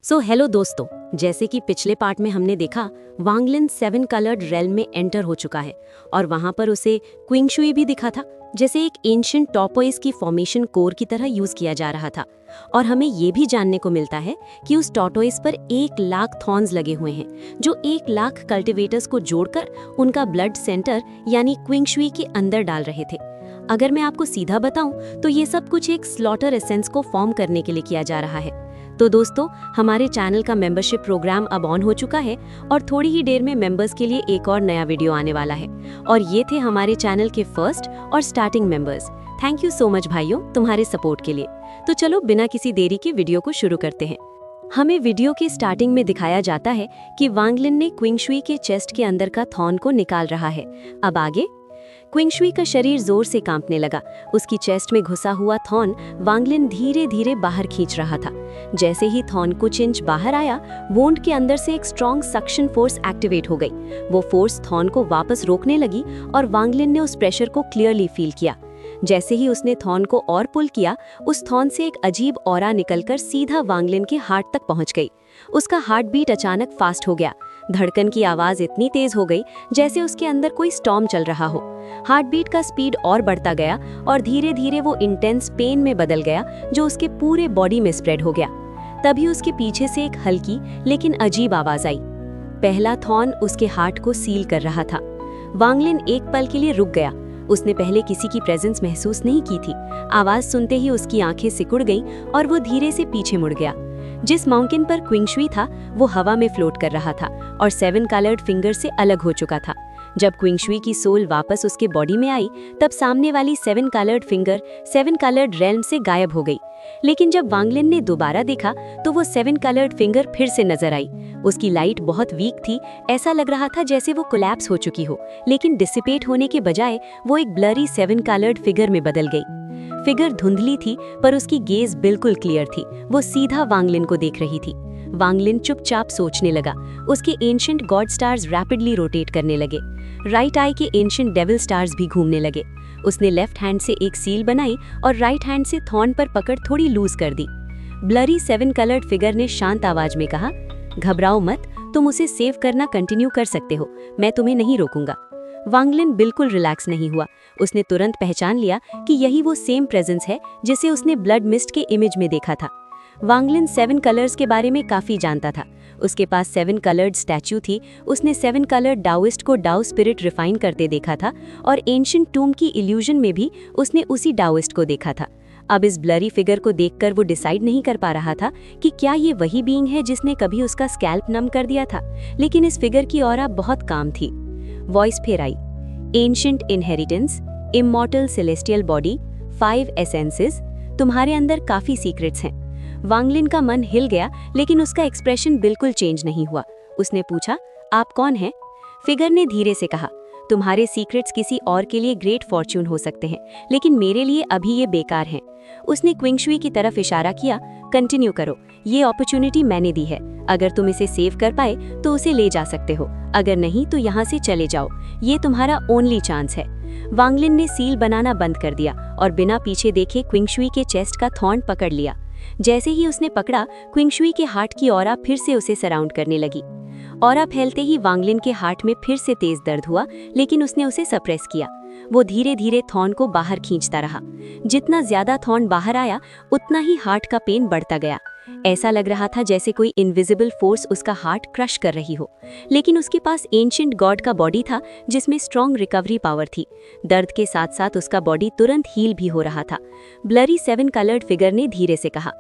Hello दोस्तों, जैसे कि पिछले पार्ट में हमने देखा, वांगलिन 7 कलर्ड रेल्म में एंटर हो चुका है और वहां पर उसे क्विंगशुई भी दिखा था, जैसे एक एंशिएंट टॉर्टोइस की फॉर्मेशन कोर की तरह यूज किया जा रहा था। और हमें ये भी जानने को मिलता है कि उस टॉर्टोइस पर 1 लाख थॉर्न्स लगे हुए हैं, जो 1 लाख कल्टिवेटर्स को जोड़कर उनका ब्लड सेंटर यानी क्विंगशुई के अंदर डाल रहे थे। अगर मैं आपको सीधा बताऊं तो ये सब कुछ एक स्लॉटर एसेंस को फॉर्म करने के लिए किया जा रहा है। तो दोस्तों, हमारे चैनल का मेंबरशिप प्रोग्राम अब ऑन हो चुका है और थोड़ी ही देर में मेंबर्स के लिए एक और नया वीडियो आने वाला है। और ये थे हमारे चैनल के फर्स्ट और starting members. Thank you so much भाइयों, तुम्हारे सपोर्ट के लिए। तो चलो बिना किसी देरी के वीडियो को शुरू करते हैं। हमें वीडियो के स्टार्टिंग में दिखाया जाता है कि वांगलिन ने क्विंगशुई के चेस्ट के अंदर का थॉर्न को निकाल रहा है। अब आगे क्विंगशुई का शरीर जोर से कांपने लगा। उसकी चेस्ट में घुसा हुआ थॉर्न वांगलिन धीरे धीरे बाहर खींच रहा था। जैसे ही थॉर्न कुछ इंच बाहर आया, वोंड के अंदर से एक स्ट्रॉन्ग सक्शन फोर्स एक्टिवेट हो गई। वो फोर्स थॉर्न को वापस रोकने लगी और वांगलिन ने उस प्रेशर को क्लियरली फील किया। जैसे ही उसने थॉर्न को और पुल किया, उस थॉर्न से एक अजीब ऑरा निकलकर सीधा वांगलिन के हार्ट तक पहुंच गई। उसका हार्ट बीट अचानक फास्ट हो गया। धड़कन की आवाज इतनी तेज हो गई जैसे उसके अंदर कोई स्टॉर्म चल रहा हो। हार्ट बीट का स्पीड और बढ़ता गया और धीरे धीरे वो इंटेंस पेन में बदल गया, जो उसके पूरे बॉडी में स्प्रेड हो गया। तभी उसके पीछे से एक हल्की लेकिन अजीब आवाज आई। पहला थॉर्न उसके हार्ट को सील कर रहा था। वांगलिन एक पल के लिए रुक गया। उसने पहले किसी की प्रेजेंस महसूस नहीं की थी। आवाज सुनते ही उसकी आंखें सिकुड़ गईं और वो धीरे से पीछे मुड़ गया। जिस माउंटेन पर क्विंगशुई था वो हवा में फ्लोट कर रहा था और 7 कलर्ड फिंगर से अलग हो चुका था। जब क्विंगशुई की सोल वापस उसके बॉडी में आई, तब सामने वाली 7 कलर्ड फिंगर 7 कलर्ड रेल्म से गायब हो गई। लेकिन जब वांगलिन ने दोबारा देखा तो वो 7 कलर्ड फिंगर फिर से नजर आई। उसकी लाइट बहुत वीक थी। ऐसा लग रहा था जैसे वो कोलैप्स हो चुकी हो, लेकिन डिसिपेट होने के बजाय वो एक ब्लरी 7 कलर्ड फिगर में बदल गई। फिगर धुंधली थी पर उसकी गेज बिल्कुल क्लियर थी। वो सीधा वांगलिन को देख रही थी। वांगलिन चुपचाप सोचने लगा। उसके ancient God stars rapidly rotate करने लगे। राइट आई के एंशिएंट डेविल स्टार्स भी घूमने लगे। उसने लेफ्ट हैंड से एक सील बनाई और राइट हैंड से थॉर्न पर पकड़ थोड़ी लूज कर दी। ब्लरी 7 कलर्ड फिगर ने शांत आवाज में कहा, घबराओ मत, तुम उसे सेव करना कंटिन्यू कर सकते हो, मैं तुम्हें नहीं रोकूंगा। वांगलिन बिल्कुल रिलैक्स नहीं हुआ। उसने तुरंत पहचान लिया कि यही वो सेम प्रेजेंस है जिसे उसने ब्लड मिस्ट के इमेज में देखा था। वांगलिन 7 कलर्स के बारे में काफी जानता था। उसके पास 7 कलर्ड स्टैच्यू थी। उसने 7 कलर्ड डाओइस्ट को डाओ स्पिरिट रिफाइन करते देखा था और एंशिएंट टूम की इल्यूजन में भी उसने उसी डाओइस्ट को देखा था। अब इस ब्लरी फिगर को देखकर वो डिसाइड नहीं कर पा रहा था कि क्या ये वही बीइंग है जिसने कभी उसका स्कैल्प नम कर दिया था। लेकिन इस फिगर की ऑरा बहुत काम थी। वॉइस फिर आई, ancient inheritance, immortal celestial body, 5 essences, तुम्हारे अंदर काफी सीक्रेट्स हैं। वांगलिन का मन हिल गया, लेकिन उसका एक्सप्रेशन बिल्कुल चेंज नहीं हुआ। उसने पूछा, आप कौन हैं? फिगर ने धीरे से कहा, तुम्हारे सीक्रेट्स किसी और के लिए ग्रेट फॉर्च्यून हो सकते हैं, लेकिन मेरे लिए अभी ये बेकार हैं। उसने क्विंगशुई की तरफ इशारा किया, कंटिन्यू करो, ये अपॉर्चुनिटी मैंने दी है। अगर तुम इसे सेव कर पाए तो उसे ले जा सकते हो, अगर नहीं तो यहाँ से चले जाओ। ये तुम्हारा ओनली चांस है। वांगलिन ने सील बनाना बंद कर दिया और बिना पीछे देखे क्विंगशुई के चेस्ट का थॉर्न पकड़ लिया। जैसे ही उसने पकड़ा, क्विंगशुई के हार्ट की ऑरा फिर से उसे सराउंड करने लगी। ऑरा फैलते ही वांगलिन के हार्ट में फिर से तेज दर्द हुआ, लेकिन उसने उसे सप्रेस किया। वो धीरे धीरे थॉर्न को बाहर खींचता रहा। जितना ज्यादा थॉर्न बाहर आया, उतना ही हार्ट का पेन बढ़ता गया। ऐसा लग रहा था जैसे कोई इनविजिबल फोर्स उसका हार्ट क्रश कर रही हो। लेकिन उसके पास एंशिएंट गॉड का बॉडी था जिसमें स्ट्रॉन्ग रिकवरी पावर थी। दर्द के साथ साथ उसका बॉडी तुरंत हील भी हो रहा था। ब्लरी 7 कलर्ड फिगर ने धीरे से कहा,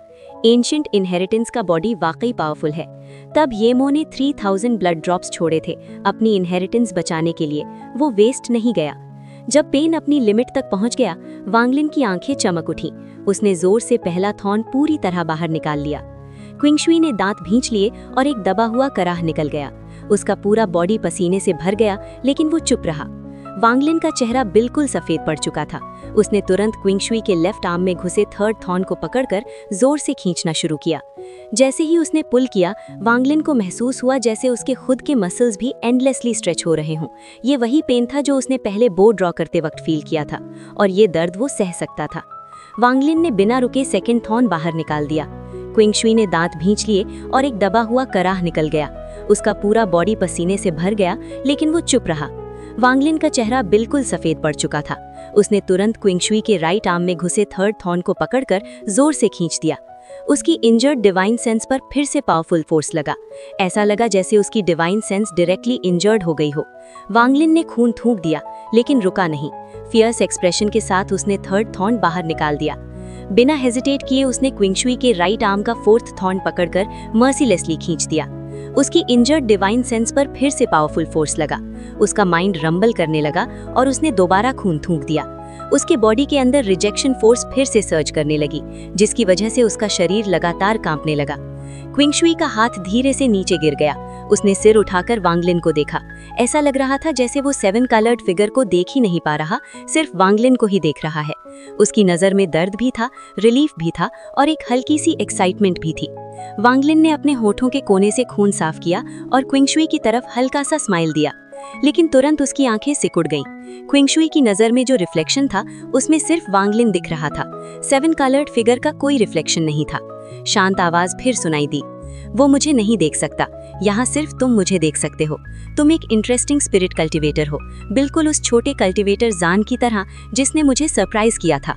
एंशिएंट इनहेरिटेंस का बॉडी वाकई पावरफुल है। तब येमो ने 3000 ब्लड ड्रॉप्स छोड़े थे अपनी इनहेरिटेंस बचाने के लिए। वो वेस्ट नहीं गया। जब पेन अपनी लिमिट तक पहुंच गया, वांगलिन की आंखें चमक उठी। उसने जोर से पहला थॉर्न पूरी तरह बाहर निकाल लिया। क्विंगशुई ने दांत भींच लिए और एक दबा हुआ कराह निकल गया। उसका पूरा बॉडी पसीने से भर गया, लेकिन वो चुप रहा। वांगलिन का चेहरा बिल्कुल सफेद पड़ चुका था। उसने तुरंत क्विंगशुई के लेफ्ट आर्म में घुसे थर्ड थॉर्न को पकड़कर जोर से खींचना शुरू किया। जैसे ही उसने पुल किया, वांगलिन को महसूस हुआ जैसे उसके खुद के मसल्स भी एंडलेसली स्ट्रेच हो रहे हों। ये वही पेन था जो उसने पहले बो ड्रॉ करते वक्त फील किया था, और ये दर्द वो सह सकता था। वांगलिन ने बिना रुके सेकंड थॉर्न बाहर निकाल दिया। क्विंगशुई ने दांत भींच लिए और एक दबा हुआ कराह निकल गया। उसका पूरा बॉडी पसीने से भर गया, लेकिन वो चुप रहा। वांगलिन का चेहरा बिल्कुल सफेद पड़ चुका था। उसने तुरंत क्विंगशुई के राइट आर्म में घुसे थर्ड थॉर्न को पकड़कर जोर से खींच दिया। उसकी इंजर्ड डिवाइन सेंस पर फिर से पावरफुल फोर्स लगा। ऐसा लगा जैसे उसकी डिवाइन सेंस डायरेक्टली इंजर्ड हो गई हो। वांगलिन ने खून थूक दिया, लेकिन रुका नहीं। फियर्स एक्सप्रेशन के साथ उसने थर्ड थॉर्न बाहर निकाल दिया। बिना हेजिटेट किए उसने क्विंगशुई के राइट आर्म का फोर्थ थॉर्न पकड़कर मर्सीलेसली खींच दिया। उसकी इंजर्ड डिवाइन सेंस पर फिर से पावरफुल फोर्स लगा। उसका माइंड रंबल करने लगा और उसने दोबारा खून थूक दिया। उसके बॉडी के अंदर रिजेक्शन फोर्स फिर से सर्ज करने लगी, जिसकी वजह से उसका शरीर लगातार कांपने लगा। क्विंगशुई का हाथ धीरे से नीचे गिर गया। उसने सिर उठाकर वांगलिन को देखा। ऐसा लग रहा था जैसे वो 7 कलर्ड फिगर को देख ही नहीं पा रहा, सिर्फ वांगलिन को ही देख रहा है। उसकी नज़र में दर्द भी था, रिलीफ भी था और एक हल्की सी एक्साइटमेंट भी थी। वांगलिन ने अपने होठों के कोने से खून साफ किया और क्विंगशुई की तरफ हल्का सा स्माइल दिया, लेकिन तुरंत उसकी आंखें सिकुड़ गईं। क्विंगशुई की नज़र में जो रिफ्लेक्शन था, उसमें सिर्फ वांगलिन दिख रहा था। 7 कलर्ड फिगर का कोई रिफ्लेक्शन नहीं था। शांत आवाज फिर सुनाई दी, वो मुझे नहीं देख सकता, यहाँ सिर्फ तुम मुझे देख सकते हो। तुम एक इंटरेस्टिंग स्पिरिट कल्टीवेटर हो, बिल्कुल उस छोटे कल्टीवेटर जान की तरह जिसने मुझे सरप्राइज किया था।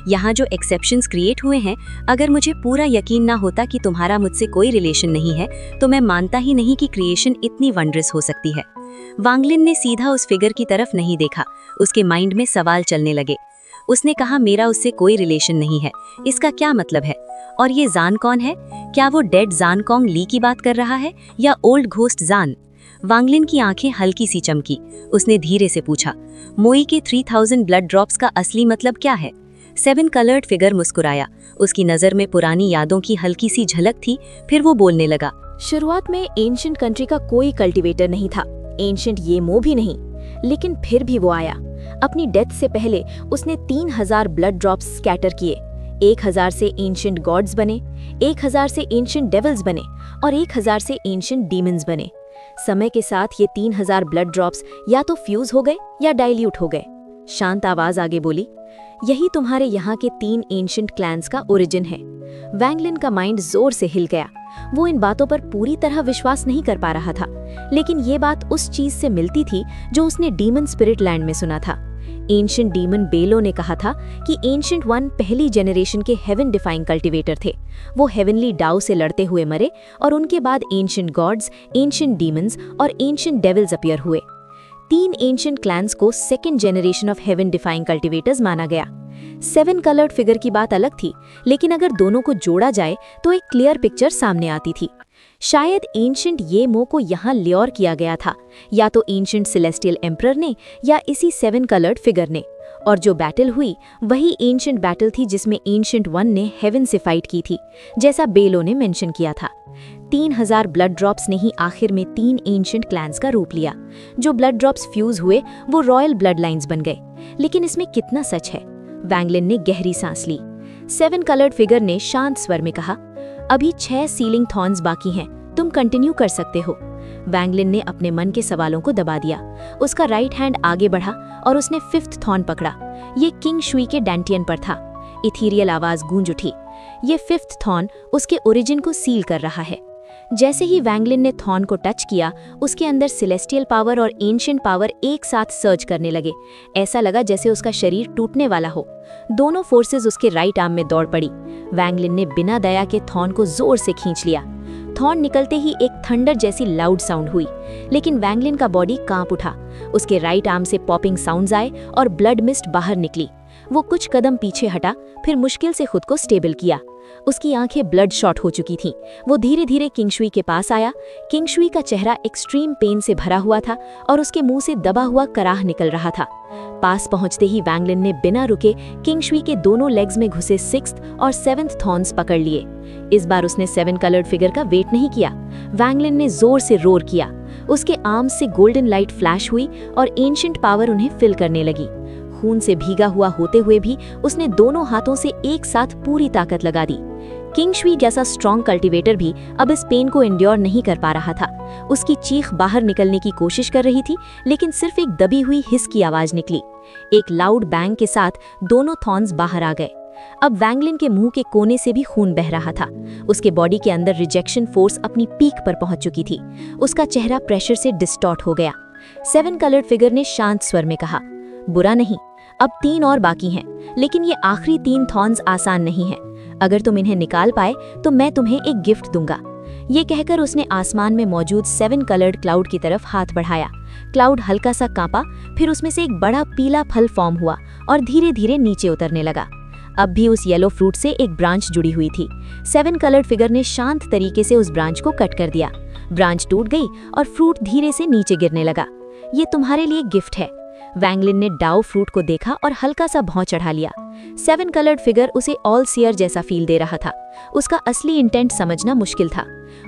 यहाँ जो एक्सेप्शंस क्रिएट हुए हैं, अगर मुझे पूरा यकीन ना होता कि तुम्हारा मुझसे कोई रिलेशन नहीं है, तो मैं मानता ही नहीं कि क्रिएशन इतनी वंडरस हो सकती है। वांगलिन ने सीधा उस फिगर की तरफ नहीं देखा। उसके माइंड में सवाल चलने लगे। उसने कहा, मेरा उससे कोई रिलेशन नहीं है, इसका क्या मतलब है? और ये जान कौन है? क्या वो डेड जान कॉन्ग ली की बात कर रहा है या ओल्ड घोस्ट जान? वांगलिन की आंखें हल्की सी चमकी। उसने धीरे से पूछा, मोई के 3000 ब्लड ड्रॉप्स का असली मतलब क्या है? 7 कलर्ड फिगर मुस्कुराया। उसकी नज़र में पुरानी यादों की हल्की सी झलक थी। फिर वो बोलने लगा, शुरुआत में एंशिएंट कंट्री का कोई कल्टीवेटर नहीं था, एंशिएंट येमो भी नहीं, लेकिन फिर भी वो आया। अपनी डेथ से पहले उसने 3000 ब्लड ड्रॉप्स स्कैटर किए। 1000 से एंशिएंट गॉड्स बने, 1000 से एंशिएंट डेविल्स बने और 1000 से एंशिएंट डीमंस बने। समय के साथ ये 3000 ब्लड ड्रॉप्स या तो फ्यूज हो गए या डाइल्यूट हो गए। शांत आवाज आगे बोली, यही तुम्हारे यहाँ के 3 एंशिएंट क्लैंस का ओरिजिन है। वांगलिन का माइंड जोर से हिल गया। वो इन बातों पर पूरी तरह विश्वास नहीं कर पा रहा था, लेकिन ये बात उस चीज से मिलती थी जो उसने डीमन स्पिरिट लैंड में सुना था। एंशिएंट डीमन बेलो ने कहा था कि एंशिएंट 1 पहली जनरेशन के हेवन डिफाइंग कल्टीवेटर थे। वो हेवनली डाउ से लड़ते हुए मरे और उनके बाद एंशिएंट गॉड्स, एंशिएंट डीमंस और एंशिएंट डेविल्स अपीयर हुए। 3 एंशिएंट क्लैंस को 2nd generation of haven defying cultivators माना गया। 7 कलर्ड फिगर की बात अलग थी, लेकिन अगर दोनों को जोड़ा जाए तो एक क्लियर पिक्चर सामने आती थी। शायद एंशिएंट येमो को यहाँ ल्योर किया गया था, या तो एंशिएंट सेलेस्टियल एम्परर ने या इसी 7 कलर्ड फिगर ने। और जो बैटल हुई वही एंशिएंट बैटल थी जिसमें एंशिएंट 1 ने हेवन से फाइट की थी, जैसा बेलो ने मेंशन किया था। 3000 ब्लड ड्रॉप्स ने ही आखिर में 3 एंशिएंट क्लैंस का रूप लिया। जो ब्लड ड्रॉप्स फ्यूज हुए वो रॉयल ब्लड लाइन्स बन गए। लेकिन इसमें कितना सच है? वांगलिन ने गहरी सांस ली। 7 कलर्ड फिगर ने शांत स्वर में कहा, अभी 6 सीलिंग थॉर्न्स बाकी हैं, तुम कंटिन्यू कर सकते हो। वांगलिन ने अपने मन के सवालों को दबा दिया। उसका राइट हैंड आगे बढ़ा और उसने 5th थॉर्न पकड़ा। ये किंगशुई के डैंटियन पर था। इथीरियल आवाज गूंज उठी। ये 5th थॉर्न उसके ओरिजिन को सील कर रहा है। जैसे ही वांगलिन ने थॉर्न को टच किया, उसके अंदर सेलेस्टियल पावर और एंशिएंट पावर एक साथ सर्ज करने लगे। ऐसा लगा जैसे उसका शरीर टूटने वाला हो। दोनों फोर्सेस उसके राइट आर्म में दौड़ पड़ी। वांगलिन ने बिना दया के थॉर्न को जोर से खींच लिया। थॉर्न निकलते ही एक थंडर जैसी लाउड साउंड हुई, लेकिन वांगलिन का बॉडी कांप उठा। उसके राइट आर्म से पॉपिंग साउंड्स आए और ब्लड मिस्ट बाहर निकली। वो कुछ कदम पीछे हटा, फिर मुश्किल से खुद को स्टेबल किया। उसकी आंखें ब्लड शॉट हो चुकी थीं। वो धीरे धीरे किंगशुई के पास आया। किंगशुई का चेहरा एक्सट्रीम पेन से भरा हुआ था और उसके मुंह से दबा हुआ कराह निकल रहा था। पास पहुंचते ही वांगलिन ने बिना रुके किंगशुई के दोनों लेग्स में घुसे 6th और 7th थॉर्न्स पकड़ लिए। इस बार उसने 7 कलर्ड फिगर का वेट नहीं किया। वांगलिन ने जोर से रोर किया। उसके आर्म्स से गोल्डन लाइट फ्लैश हुई और एंशिएंट पावर उन्हें फिल करने लगी। खून से भीगा हुआ होते हुए भी उसने दोनों हाथों से एक साथ पूरी ताकत लगा दी। किंगशुई जैसा स्ट्रॉन्ग कल्टीवेटर भी अब इस पेन को एंड्योर नहीं कर पा रहा था। उसकी चीख बाहर निकलने की कोशिश कर रही थी, लेकिन सिर्फ एक दबी हुई हिस की आवाज निकली। एक लाउड बैंग के साथ दोनों थॉर्न्स बाहर आ गए। अब वैंगलिन के मुंह के कोने से भी खून बह रहा था। उसके बॉडी के अंदर रिजेक्शन फोर्स अपनी पीक पर पहुंच चुकी थी। उसका चेहरा प्रेशर से डिस्टॉर्ट हो गया। 7 कलर्ड फिगर ने शांत स्वर में कहा, बुरा नहीं, अब 3 और बाकी हैं, लेकिन ये आखिरी 3 थॉर्न्स आसान नहीं हैं। अगर तुम इन्हें निकाल पाए तो मैं तुम्हें एक गिफ्ट दूंगा। ये कहकर उसने आसमान में मौजूद 7 कलर्ड क्लाउड की तरफ हाथ बढ़ाया। क्लाउड हल्का सा कांपा, फिर उसमें से एक बड़ा पीला फल फॉर्म हुआ और धीरे धीरे नीचे उतरने लगा। अब भी उस येलो फ्रूट से एक ब्रांच जुड़ी हुई थी। 7 कलर्ड फिगर ने शांत तरीके से उस ब्रांच को कट कर दिया। ब्रांच टूट गई और फ्रूट धीरे से नीचे गिरने लगा। ये तुम्हारे लिए गिफ्ट है। वैंगलिन ने डाउ फ्रूट को देखा और हल्का सा भौं चढ़ा लिया। 7 कलर्ड फिगर उसे ऑल सीयर जैसा फील दे रहा था। उसका असली इंटेंट समझना मुश्किल था।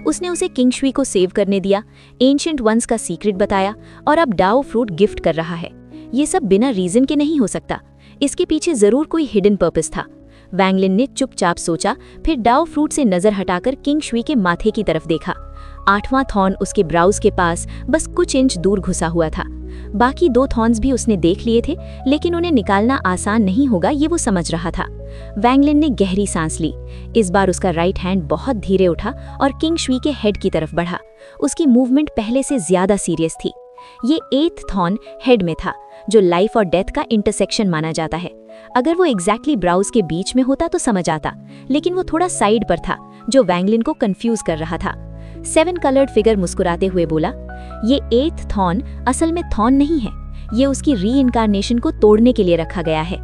उसने उसे किंग शुई को सेव करने दिया, एंशिएंट वंस का सीक्रेट बताया और अब डाउ फ्रूट गिफ्ट कर रहा है। ये सब बिना रीजन के नहीं हो सकता। इसके पीछे जरूर कोई हिडन पर्पस था। वैंगलिन ने चुपचाप सोचा, फिर डाउ फ्रूट से नजर हटाकर किंग शुई के माथे की तरफ देखा। 8वां थॉर्न उसके ब्राउज के पास बस कुछ इंच दूर घुसा हुआ था। बाकी 2 थॉर्न्स भी उसने देख लिए थे, लेकिन उन्हें निकालना आसान नहीं होगा, ये वो समझ रहा था। वैंगलिन ने गहरी सांस ली। इस बार उसका राइट हैंड बहुत धीरे उठा और किंग शुई के हेड की तरफ बढ़ा। उसकी मूवमेंट पहले से ज्यादा सीरियस थी। ये 8th थॉर्न हेड में था, जो लाइफ और डेथ का इंटरसेक्शन माना जाता है। अगर वो एग्जैक्टली ब्राउज के बीच में होता तो समझ आता, लेकिन वो थोड़ा साइड पर था, जो वैंगलिन को कंफ्यूज कर रहा था। 7 कलर्ड फिगर मुस्कुराते हुए बोला, ये 8th थॉर्न असल में थॉर्न नहीं है, ये उसकी री-इनकार्नेशन को तोड़ने के लिए रखा गया है।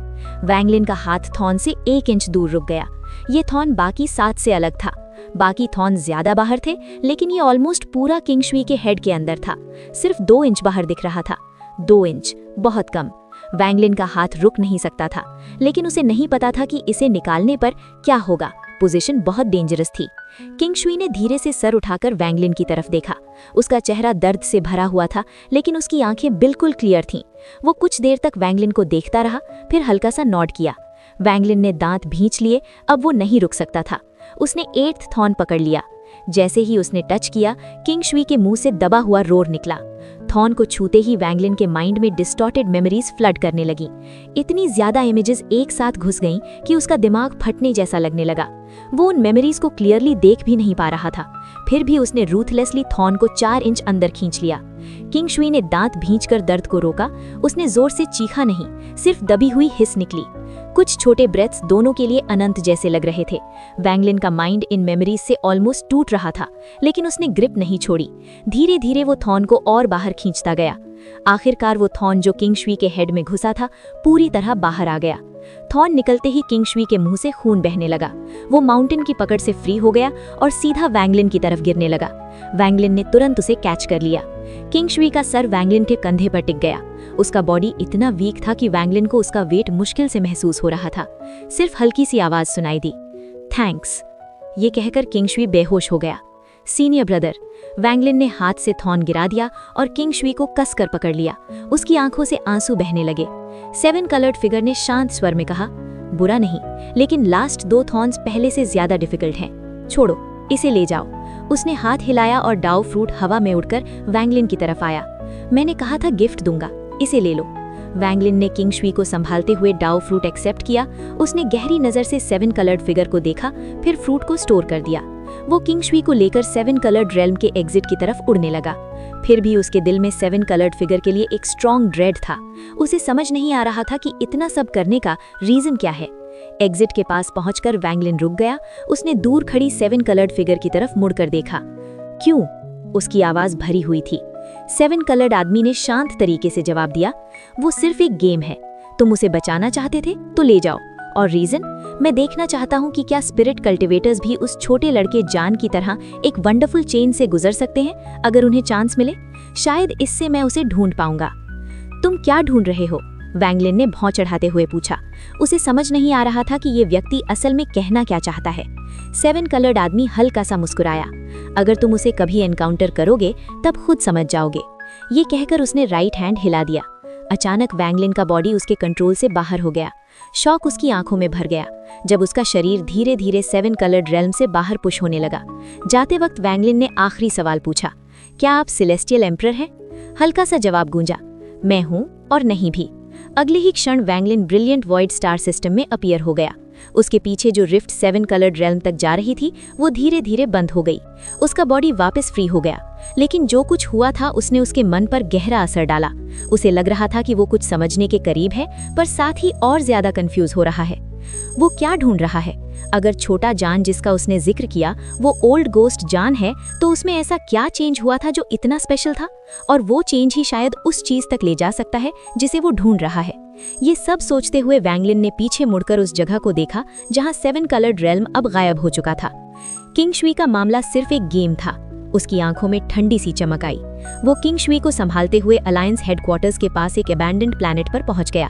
वैंगलिन का हाथ थॉर्न से 1 इंच दूर रुक गया। ये थॉर्न बाकी 7 से अलग था। बाकी थॉर्न ज्यादा बाहर थे, लेकिन ये ऑलमोस्ट पूरा किंग शुई के हेड के अंदर था। सिर्फ 2 इंच बाहर दिख रहा था। 2 इंच बहुत कम। वैंगलिन का हाथ रुक नहीं सकता था, लेकिन उसे नहीं पता था कि इसे निकालने पर क्या होगा। पोजीशन बहुत डेंजरस थी। किंग शुई ने धीरे से सर उठाकर वैंगलिन की तरफ देखा। उसका चेहरा दर्द से भरा हुआ था, लेकिन उसकी आंखें बिल्कुल क्लियर थीं। वो कुछ देर तक वैंगलिन को देखता रहा, फिर हल्का सा नॉड किया। वैंगलिन ने दांत भींच लिए। अब वो नहीं रुक सकता था। उसने 8th थॉर्न पकड़ लिया। जैसे ही उसने टच किया, किंग शुई के मुंह से दबा हुआ रोर निकला। थॉर्न को छूते ही वैंगलिन के माइंड में डिस्टॉर्टेड मेमोरीज फ्लड करने लगी। इतनी ज्यादा इमेजेस एक साथ घुस गईं कि उसका दिमाग फटने जैसा लगने लगा। वो उन मेमोरीज को क्लियरली देख भी नहीं पा रहा था। फिर भी उसने रूथलेसली थॉर्न को 4 इंच अंदर खींच लिया। किंग शुई ने दांत भींचकर दर्द को रोका। उसने जोर से चीखा नहीं, सिर्फ दबी हुई हिस निकली। कुछ छोटे ब्रेथ्स दोनों के लिए अनंत जैसे लग रहे थे। वैंगलिन का माइंड इन मेमोरीज से ऑलमोस्ट टूट रहा था, लेकिन उसने ग्रिप नहीं छोड़ी। धीरे धीरे वो थॉर्न को और बाहर खींचता गया। आखिरकार वो थॉर्न जो किंग शुई के हेड में घुसा था, पूरी तरह बाहर आ गया। थॉर्न निकलते ही किंग शुई के मुंह से खून बहने लगा। वो माउंटेन की पकड़ से फ्री हो गया और सीधा वैंगलिन की तरफ गिरने लगा। वैंगलिन ने तुरंत उसे कैच कर लिया। किंग शुई का सर वैंगलिन के कंधे पर टिक गया। उसका बॉडी इतना वीक था कि वैंगलिन को उसका वेट मुश्किल से महसूस हो रहा था। सिर्फ हल्की सी आवाज सुनाई दी, थैंक्स। ये कहकर किंग शुई बेहोश हो गया। सीनियर ब्रदर, वैंगलिन ने हाथ से थॉर्न गिरा दिया और किंग शुई को कसकर पकड़ लिया। उसकी आंखों से आंसू बहने लगे। 7 कलर्ड फिगर ने शांत स्वर में कहा, बुरा नहीं, लेकिन लास्ट 2 थॉर्न्स पहले से ज्यादा डिफिकल्ट हैं। छोड़ो, इसे ले जाओ। उसने हाथ हिलाया और डाउ फ्रूट हवा में उड़कर वैंगलिन की तरफ आया। मैंने कहा था गिफ्ट दूंगा, इसे ले लो। वैंगलिन ने किंग शुई को संभालते हुए डाउ फ्रूट एक्सेप्ट किया। उसने गहरी नजर से 7 कलर्ड फिगर को देखा, फिर फ्रूट को स्टोर कर दिया। वो किंग शुई को लेकर 7 कलर्ड रेल्म के एग्जिट की तरफ उड़ने लगा। फिर भी उसके दिल में 7 कलर्ड फिगर के लिए एक स्ट्रॉन्ग ड्रेड था। उसे समझ नहीं आ रहा था कि इतना सब करने का रीजन क्या है। एग्जिट के पास पहुंचकर वैंगलिन रुक गया। उसने दूर खड़ी 7 कलर्ड फिगर की तरफ मुड़कर देखा। क्यों? उसकी आवाज भरी हुई थी। 7 कलर्ड आदमी ने शांत तरीके से जवाब दिया, वो सिर्फ एक गेम है। तुम उसे बचाना चाहते थे तो ले जाओ। और रीजन? मैं देखना चाहता हूं कि क्या स्पिरिट कल्टिवेटर्स भी उस छोटे लड़के जान की तरह एक वंडरफुल चेन से गुजर सकते हैं, अगर उन्हें चांस मिले। शायद इससे मैं उसे ढूंढ पाऊंगा। तुम क्या ढूंढ रहे हो? वैंगलिन ने भौं चढ़ाते हुए पूछा। उसे समझ नहीं आ रहा था कि ये व्यक्ति असल में कहना क्या चाहता है। 7 कलर्ड आदमी हल्का सा मुस्कुराया। अगर तुम उसे कभी एनकाउंटर करोगे तब खुद समझ जाओगे। ये कहकर उसने राइट हैंड हिला दिया। अचानक वैंगलिन का बॉडी उसके कंट्रोल से बाहर हो गया। शॉक उसकी आंखों में भर गया जब उसका शरीर धीरे धीरे 7 कलर्ड रेल्म से बाहर पुश होने लगा। जाते वक्त वैंगलिन ने आखिरी सवाल पूछा, क्या आप सेलेस्टियल एम्परर हैं? हल्का सा जवाब गूंजा, मैं हूं और नहीं भी। अगले ही क्षण वैंगलिन ब्रिलियंट वॉइड स्टार सिस्टम में अपीयर हो गया। उसके पीछे जो रिफ्ट 7 कलर्ड रेल्म तक जा रही थी वो धीरे धीरे बंद हो गई। उसका बॉडी वापस फ्री हो गया, लेकिन जो कुछ हुआ था उसने उसके मन पर गहरा असर डाला। उसे लग रहा था कि वो कुछ समझने के करीब है, पर साथ ही और ज्यादा कंफ्यूज हो रहा है। वो क्या ढूंढ रहा है? अगर छोटा जान जिसका उसने जिक्र किया वो ओल्ड गोस्ट जान है, तो उसमें ऐसा क्या चेंज हुआ था जो इतना स्पेशल था? और वो चेंज ही शायद उस चीज तक ले जा सकता है जिसे वो ढूंढ रहा है। ये सब सोचते हुए वैंग लिन ने पीछे मुड़कर उस जगह को देखा जहां 7 कलर्ड रेल्म अब गायब हो चुका था। किंग शुई का मामला सिर्फ एक गेम था। उसकी आंखों में ठंडी सी चमक आई। वो किंग शुई को संभालते हुए अलायंस हेडक्वार्टर्स के पास एक अबैंडन्ड प्लैनेट पर पहुंच गया।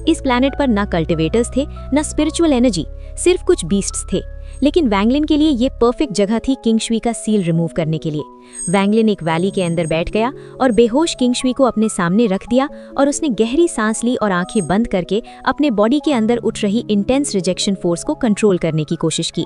इस प्लैनेट पर ना कल्टिवेटर्स थे, ना स्पिरिचुअल एनर्जी, सिर्फ कुछ बीस्ट्स थे। लेकिन वैंग लिन के लिए ये परफेक्ट जगह थी किंग शुई का सील रिमूव करने के लिए। वैंग लिन एक वैली के अंदर बैठ गया और बेहोश किंग शुई को अपने सामने रख दिया और उसने गहरी सांस ली और आंखें बंद करके अपने बॉडी के अंदर उठ रही इंटेंस रिजेक्शन फोर्स को कंट्रोल करने की कोशिश की।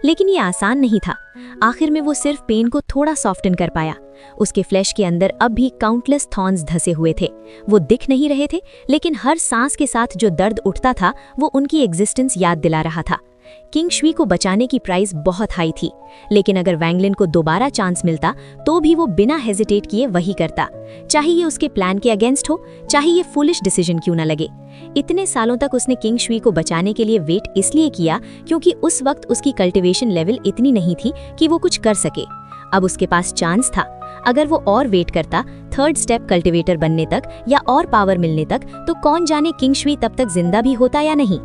लेकिन ये आसान नहीं था। आखिर में वो सिर्फ पेन को थोड़ा सॉफ्टन कर पाया। उसके फ्लैश के अंदर अब भी काउंटलेस थॉर्न्स धसे हुए थे। वो दिख नहीं रहे थे, लेकिन हर सांस के साथ जो दर्द उठता था वो उनकी एग्जिस्टेंस याद दिला रहा था। किंग शुई को बचाने की प्राइस बहुत हाई थी, लेकिन अगर वैंग लिन को दोबारा चांस मिलता तो भी वो बिना हेजिटेट किए वही करता, चाहे ये उसके प्लान के अगेंस्ट हो, चाहे ये फुलिश डिसीजन क्यों न लगे। इतने सालों तक उसने किंग शुई को बचाने के लिए वेट इसलिए किया क्योंकि उस वक्त उसकी कल्टीवेशन लेवल इतनी नहीं थी कि वो कुछ कर सके। अब उसके पास चांस था। अगर वो और वेट करता 3rd स्टेप कल्टीवेटर बनने तक या और पावर मिलने तक, तो कौन जाने किंग शुई तब तक जिंदा भी होता या नहीं।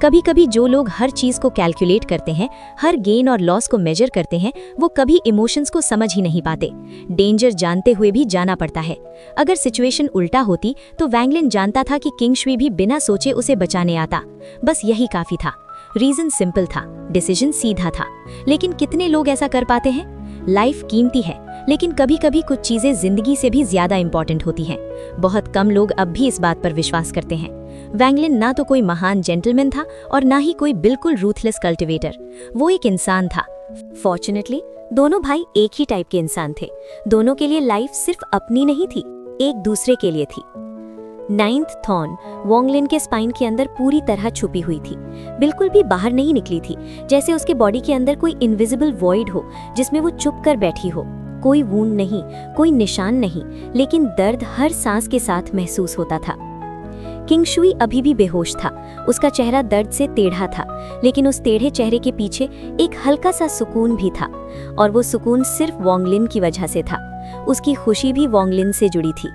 कभी कभी जो लोग हर चीज को कैलकुलेट करते हैं, हर गेन और लॉस को मेजर करते हैं, वो कभी इमोशंस को समझ ही नहीं पाते। डेंजर जानते हुए भी जाना पड़ता है। अगर सिचुएशन उल्टा होती तो वैंग लिन जानता था कि किंग शुई भी बिना सोचे उसे बचाने आता। बस यही काफी था। रीजन सिंपल था, डिसीजन सीधा था। लेकिन कितने लोग ऐसा कर पाते हैं? लाइफ कीमती है, लेकिन कभी कभी कुछ चीजें जिंदगी से भी ज्यादा इंपॉर्टेंट होती हैं। बहुत कम लोग अब भी इस बात पर विश्वास करते हैं। वैंग लिन ना तो कोई महान जेंटलमैन था और ना ही कोई बिल्कुल रूथलेस कल्टिवेटर। वो एक इंसान था। फॉर्चुनेटली दोनों भाई एक ही टाइप के इंसान थे। दोनों के लिए लाइफ सिर्फ अपनी नहीं थी, एक दूसरे के लिए थी। 9th थॉर्न वॉन्ग लिन के स्पाइन के अंदर पूरी तरह छुपी हुई थी, बिल्कुल भी बाहर नहीं निकली थी। जैसे उसके बॉडी के अंदर कोई इनविजिबल वॉइड हो जिसमें वो चुप कर बैठी हो। कोई वूंड नहीं, कोई निशान नहीं, लेकिन दर्द हर सांस के साथ महसूस होता था। किंग शुई अभी भी बेहोश था। उसका चेहरा दर्द से टेढ़ा था, लेकिन उस टेढ़े चेहरे के पीछे एक हल्का सा सुकून भी था, और वो सुकून सिर्फ वॉन्ग लिन की वजह से था। उसकी खुशी भी वॉन्ग लिन से जुड़ी थी।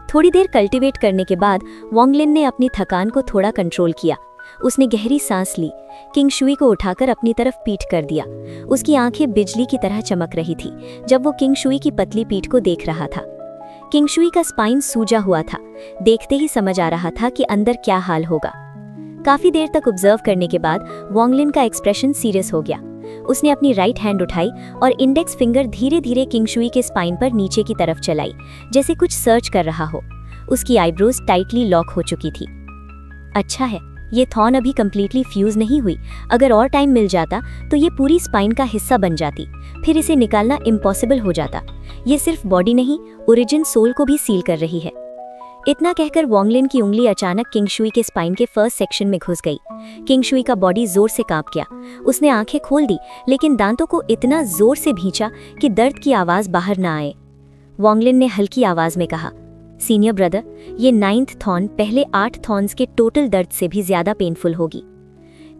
थोड़ी देर कल्टीवेट करने के बाद वॉन्ग लिन ने अपनी थकान को थोड़ा कंट्रोल किया। उसने गहरी सांस ली, किंग शुई को उठाकर अपनी तरफ पीठ कर दिया। उसकी आंखें बिजली की तरह चमक रही थी जब वो किंग शुई की पतली पीठ को देख रहा था। किंग शुई का स्पाइन सूजा हुआ था। देखते ही समझ आ रहा था कि अंदर क्या हाल होगा। काफी देर तक ऑब्जर्व करने के बाद वॉन्ग लिन का एक्सप्रेशन सीरियस हो गया। उसने अपनी राइट हैंड उठाई और इंडेक्स फिंगर धीरे धीरे किंग शुई के स्पाइन पर नीचे की तरफ चलाई, जैसे कुछ सर्च कर रहा हो। उसकी आईब्रोज टाइटली लॉक हो चुकी थी। अच्छा है, ये थॉर्न अभी कंप्लीटली फ्यूज नहीं हुई। अगर और टाइम मिल जाता तो ये पूरी स्पाइन का हिस्सा बन जाती, फिर इसे निकालना इम्पॉसिबल हो जाता। ये सिर्फ बॉडी नहीं, ओरिजिन सोल को भी सील कर रही है। इतना कहकर वॉन्ग लिन की उंगली अचानक किंग शुई के स्पाइन के फर्स्ट सेक्शन में घुस गई। किंग शुई का बॉडी जोर से कांप गया। उसने आंखें खोल दी, लेकिन दांतों को इतना जोर से भींचा कि दर्द की आवाज बाहर ना आए। वॉन्ग लिन ने हल्की आवाज में कहा, सीनियर ब्रदर, ये 9th थॉर्न पहले 8 थॉर्न्स के टोटल दर्द से भी ज्यादा पेनफुल होगी।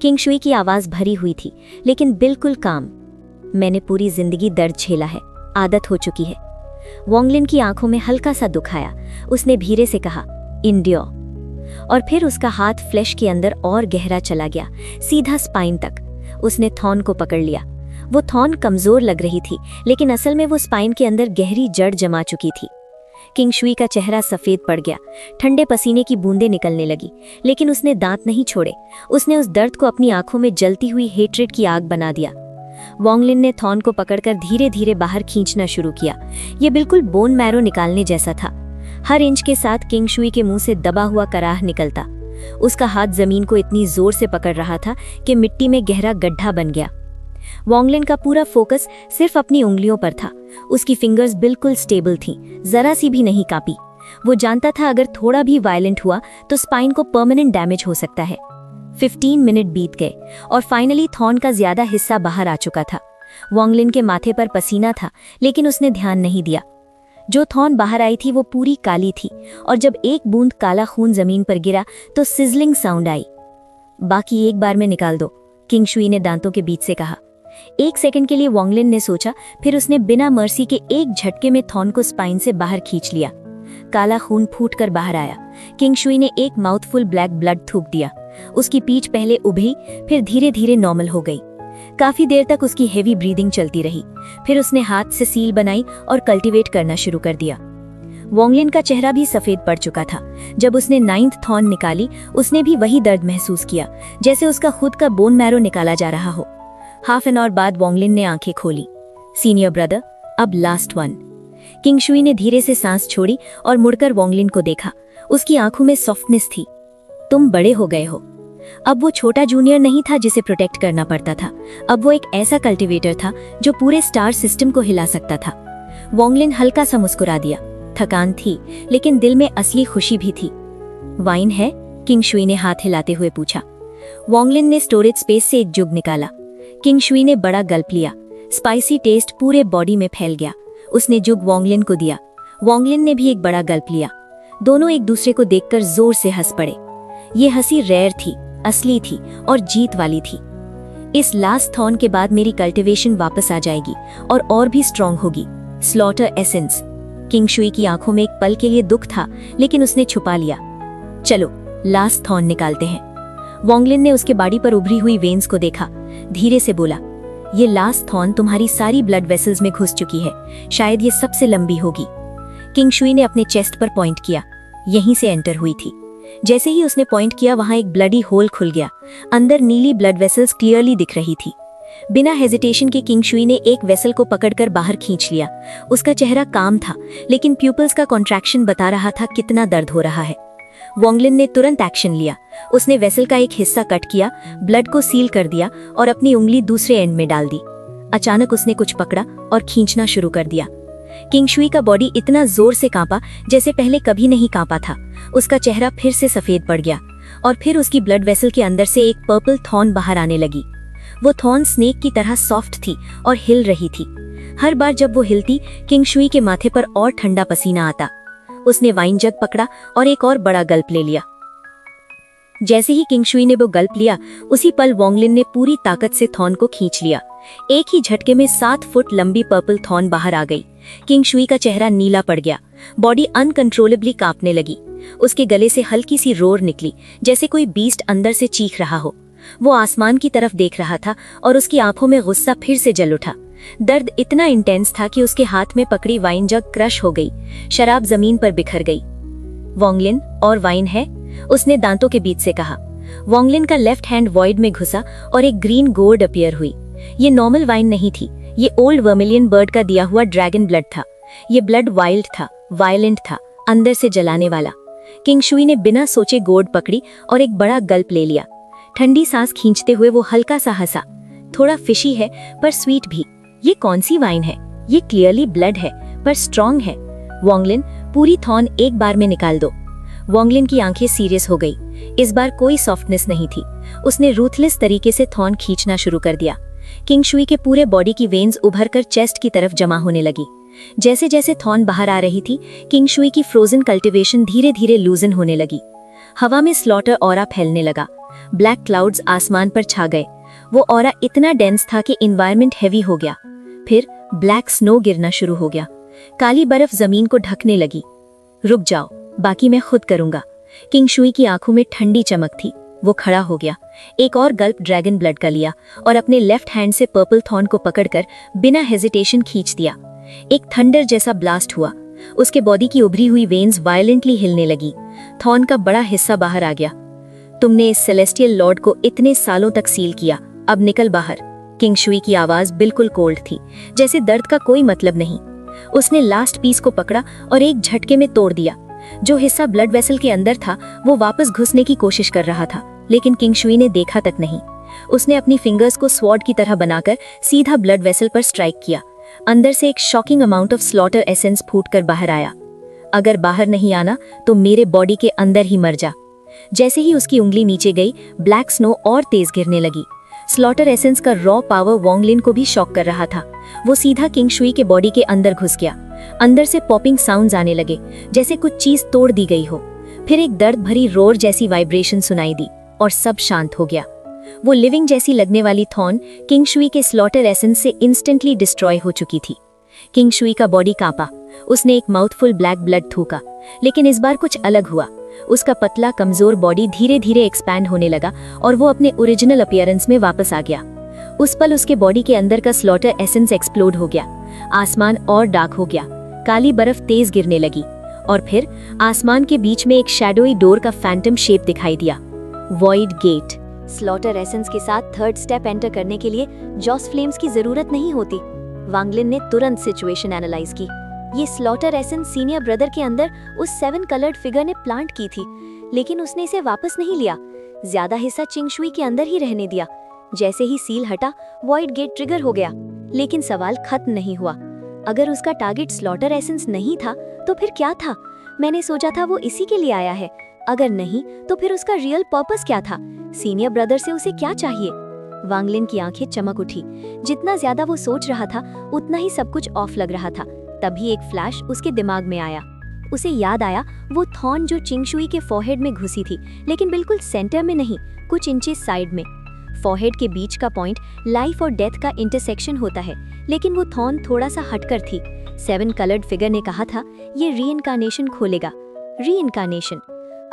किंग शुई की आवाज भरी हुई थी, लेकिन बिल्कुल काम। मैंने पूरी जिंदगी दर्द झेला है, आदत हो चुकी है। वॉन्ग लिन की आंखों में हल्का सा दुख आया। उसने धीरे से कहा, इंड्योर। और फिर उसका हाथ फ्लैश के अंदर और गहरा चला गया, सीधा स्पाइन तक। उसने थॉर्न को पकड़ लिया। वो थॉर्न कमजोर लग रही थी, लेकिन असल में वो स्पाइन के अंदर गहरी जड़ जमा चुकी थी। किंग शुई का चेहरा सफेद पड़ गया। ठंडे पसीने की बूंदें निकलने लगी, लेकिन उसने दांत नहीं छोड़े। उसने उस दर्द को अपनी आंखों में जलती हुई हेट्रेड की आग बना दिया। वॉन्ग लिन ने थॉर्न को पकड़कर धीरे धीरे बाहर खींचना शुरू किया। ये बिल्कुल बोन मैरो निकालने जैसा था। हर इंच के साथ किंग शुई के मुंह से दबा हुआ कराह निकलता। उसका हाथ जमीन को इतनी जोर से पकड़ रहा था कि मिट्टी में गहरा गड्ढा बन गया। वॉन्ग लिन का पूरा फोकस सिर्फ अपनी उंगलियों पर था। उसकी फिंगर्स बिल्कुल स्टेबल थीं, जरा सी भी नहीं कांपी। वो जानता था अगर थोड़ा भी वायलेंट हुआ तो स्पाइन को परमानेंट डैमेज हो सकता है। 15 मिनट बीत गए और फाइनली थॉर्न का ज्यादा हिस्सा बाहर आ चुका था। वॉन्गलिन के माथे पर पसीना था, लेकिन उसने ध्यान नहीं दिया। जो थॉर्न बाहर आई थी वो पूरी काली थी, और जब एक बूंद काला खून जमीन पर गिरा तो सिजलिंग साउंड आई। बाकी एक बार में निकाल दो, किंग शुई ने दांतों के बीच से कहा। 1 सेकंड के लिए वॉन्गलिन ने सोचा, फिर उसने बिना मर्सी के एक झटके में थॉर्न को स्पाइन से बाहर खींच लिया। काला खून फूटकर बाहर आया। किंग शुई ने एक माउथफुल ब्लैक ब्लड थूक दिया। उसकी पीठ पहले उभरी, फिर धीरे धीरे नॉर्मल हो गई। काफी देर तक उसकी हेवी ब्रीदिंग चलती रही। फिर उसने हाथ से सील बनाई और कल्टीवेट करना शुरू कर दिया। वॉन्गलिन का चेहरा भी सफेद पड़ चुका था। जब उसने 9th थॉर्न निकाली, उसने भी वही दर्द महसूस किया, जैसे उसका खुद का बोन मैरो निकाला जा रहा हो। हाफ एन आवर बाद वॉन्गलिन ने आंखें खोली। सीनियर ब्रदर, अब लास्ट वन। किंग शुई ने धीरे से सांस छोड़ी और मुड़कर वॉन्गलिन को देखा। उसकी आंखों में सॉफ्टनेस थी। तुम बड़े हो गए हो। अब वो छोटा जूनियर नहीं था जिसे प्रोटेक्ट करना पड़ता था। अब वो एक ऐसा कल्टीवेटर था जो पूरे स्टार सिस्टम को हिला सकता था। वॉन्गलिन हल्का सा मुस्कुरा दिया। थकान थी, लेकिन दिल में असली खुशी भी थी। वाइन है? किंग शुई ने हाथ हिलाते हुए पूछा। वॉन्गलिन ने स्टोरेज स्पेस से एक जुग निकाला। किंग शुई ने बड़ा गल्प लिया। स्पाइसी टेस्ट पूरे बॉडी में फैल गया। उसने जुग वॉन्गलिन को दिया। वॉन्गलिन ने भी एक बड़ा गल्प लिया। दोनों एक दूसरे को देखकर जोर से हंस पड़े। ये हंसी रेयर थी, असली थी और जीत वाली थी। इस लास्ट थॉर्न के बाद मेरी कल्टीवेशन वापस आ जाएगी और भी स्ट्रांग होगी। Slaughter essence. किंग शुई की आंखों में एक पल के लिए दुख था, लेकिन उसने छुपा लिया। चलो लास्ट थॉर्न निकालते हैं। वॉन्गलिन ने उसके बॉडी पर उभरी हुई वेन्स को देखा। धीरे से बोला, ये लास्ट थॉर्न तुम्हारी सारी ब्लड वेसल्स में घुस चुकी है। शायद ये सबसे लंबी होगी। किंग शुई ने अपने चेस्ट पर पॉइंट किया। यहीं से एंटर हुई थी। जैसे ही उसने पॉइंट किया, वहां एक ब्लडी होल खुल गया। अंदर नीली ब्लड वेसल्स क्लियरली दिख रही थी। बिना हेजिटेशन के किंग शुई ने एक वेसल को पकड़कर बाहर खींच लिया। उसका चेहरा काम था, लेकिन प्यूपल्स का कॉन्ट्रैक्शन बता रहा था कितना दर्द हो रहा है। वॉन्गलिन ने तुरंत एक्शन लिया। उसने वेसल का एक हिस्सा कट किया, ब्लड को सील कर दिया और अपनी उंगली दूसरे एंड में डाल दी। अचानक उसने कुछ पकड़ा और खींचना शुरू कर दिया। किंग शुई का बॉडी इतना जोर से कांपा जैसे पहले कभी नहीं कांपा था। उसका चेहरा फिर से सफेद पड़ गया और फिर उसकी ब्लड वेसल के अंदर से एक पर्पल थॉर्न बाहर आने लगी। वो थॉर्न स्नेक की तरह सॉफ्ट थी और हिल रही थी। हर बार जब वो हिलती, किंग शुई के माथे पर और ठंडा पसीना आता। उसने वाइन जग पकड़ा और एक और बड़ा गल्प ले लिया। जैसे ही किंग शुई ने वो गल्प लिया, उसी पल वॉन्गलिन ने पूरी ताकत से थॉर्न को खींच लिया। एक ही झटके में 7 फुट लंबी पर्पल थॉर्न बाहर आ गई। किंग शुई का चेहरा नीला पड़ गया। बॉडी अनकंट्रोलेबली कांपने लगी। उसके गले से हल्की सी रोर निकली, जैसे कोई बीस्ट अंदर से चीख रहा हो। वो आसमान की तरफ देख रहा था और उसकी आंखों में गुस्सा फिर से जल उठा। दर्द इतना इंटेंस था कि उसके हाथ में पकड़ी वाइन जग क्रश हो गई। शराब जमीन पर बिखर गई। वॉन्गलिन, और वाइन है? उसने दांतों के बीच से कहा। वॉन्गलिन का लेफ्ट हैंड वॉइड में घुसा और एक ग्रीन गोर्ड अपीयर हुई। ये नॉर्मल वाइन नहीं थी, ये ओल्ड वर्मिलियन बर्ड का दिया हुआ ड्रैगन ब्लड था। ये ब्लड वाइल्ड था, वायलेंट था, अंदर से जलाने वाला। किंग शुई ने बिना सोचे गोर्ड पकड़ी और एक बड़ा गल्प ले लिया। ठंडी सांस खींचते हुए वो हल्का सा हंसा। थोड़ा फिशी है पर स्वीट भी। ये कौन सी वाइन है? ये क्लियरली ब्लड है पर स्ट्रॉन्ग है। वॉन्गलिन, पूरी थॉर्न एक बार में निकाल दो। वॉन्गलिन की आंखें सीरियस हो गई। इस बार कोई सॉफ्टनेस नहीं थी। उसने रूथलेस तरीके से थॉर्न खींचना शुरू कर दिया। किंग शुई के पूरे बॉडी की वेन्स उभरकर चेस्ट की तरफ जमा होने लगी। जैसे जैसे थॉर्न बाहर आ रही थी, किंग शुई की फ्रोजन कल्टीवेशन धीरे धीरे लूजन होने लगी। हवा में स्लॉटर ऑरा फैलने लगा। ब्लैक क्लाउड्स आसमान पर छा गए। वो ऑरा इतना डेंस था कि एनवायरनमेंट हेवी हो गया। फिर ब्लैक स्नो गिरना शुरू हो गया। काली बर्फ जमीन को ढकने लगी। रुक जाओ, बाकी मैं खुद करूंगा। किंग शुई की आंखों में ठंडी चमक थी। वो खड़ा हो गया, एक और गल्प ड्रैगन ब्लड का लिया और अपने लेफ्ट हैंड से पर्पल थॉर्न को पकड़कर बिना हेजिटेशन खींच दिया। एक थंडर जैसा ब्लास्ट हुआ। उसके बॉडी की उभरी हुई वेन्स वायलेंटली हिलने लगी। थॉर्न का बड़ा हिस्सा बाहर आ गया। तुमने इस सेलेस्टियल लॉर्ड को इतने सालों तक सील किया, अब निकल बाहर। किंग शुई की आवाज बिल्कुल कोल्ड थी, जैसे दर्द का कोई मतलब नहीं। उसने लास्ट पीस को पकड़ा और एक झटके में तोड़ दिया। जो हिस्सा ब्लड वेसल के अंदर था वो वापस घुसने की कोशिश कर रहा था, लेकिन किंग शुई ने देखा तक नहीं। उसने अपनी फिंगर्स को स्वॉर्ड की तरह बनाकर सीधा ब्लड वेसल पर स्ट्राइक किया। अंदर से एक shocking amount of slaughter essence फूटकर बाहर आया। अगर बाहर नहीं आना तो मेरे बॉडी के अंदर ही मर जा। जैसे ही उसकी उंगली नीचे गई, ब्लैक स्नो और तेज गिरने लगी। स्लॉटर एसेंस का रॉ पावर वोंगलिन को भी शॉक कर रहा था। वो सीधा किंग शुई के बॉडी के अंदर घुस गया। अंदर से पॉपिंग साउंड्स आने लगे, जैसे कुछ चीज तोड़ दी गई हो। फिर एक दर्द भरी रोर जैसी वाइब्रेशन सुनाई दी और सब शांत हो गया। वो लिविंग जैसी लगने वाली थॉर्न किंग शुई के स्लॉटर एसेंस से इंस्टेंटली डिस्ट्रॉय हो चुकी थी। किंग शुई का बॉडी कांपा। उसने एक माउथफुल ब्लैक ब्लड थूका, लेकिन इस बार कुछ अलग हुआ। उसका पतला कमजोर बॉडी धीरे धीरे एक्सपैंड होने लगा और वो अपने ओरिजिनल अपीयरेंस में वापस आ गया। उस पल उसके बॉडी के अंदर का स्लॉटर एसेंस एक्सप्लोड हो गया। आसमान और डार्क हो गया। काली बर्फ तेज गिरने लगी और फिर आसमान के बीच में एक शैडोई डोर का फैंटम शेप दिखाई दिया। Void gate. स्लॉटर एसेंस के साथ थर्ड स्टेप एंटर करने के लिए जॉस फ्लेम्स की जरूरत नहीं होती। वांगलिन ने तुरंत सिचुएशन एनालाइज की। ये स्लॉटर एसेंस सीनियर ब्रदर के अंदर उस 7 कलर्ड फिगर ने प्लांट की थी, लेकिन उसने इसे वापस नहीं लिया। ज्यादा हिस्सा चिंग शुई के अंदर ही रहने दिया। जैसे ही सील हटा, वॉइड गेट ट्रिगर हो गया। लेकिन सवाल खत्म नहीं हुआ। अगर उसका टारगेट स्लॉटर एसेंस नहीं था तो फिर क्या था? मैंने सोचा था वो इसी के लिए आया है। अगर नहीं तो फिर उसका रियल पर्पस क्या था? सीनियर ब्रदर से उसे क्या चाहिए? वांगलिन की आंखें चमक उठी। जितना ज्यादा वो सोच रहा था, उतना ही सब कुछ ऑफ लग रहा था। तभी एक फ्लैश उसके दिमाग में आया। उसे याद आया वो थॉर्न जो चिंग शुई के फॉरहेड में घुसी थी, लेकिन बिल्कुल सेंटर में नहीं, कुछ इंचेस साइड में। फॉरहेड के बीच का पॉइंट लाइफ और डेथ का इंटरसेक्शन होता है, लेकिन वो थॉर्न थोड़ा सा हटकर थी। 7 कलर्ड फिगर ने कहा था ये रीइंकार्नेशन खोलेगा। रीइंकार्नेशन।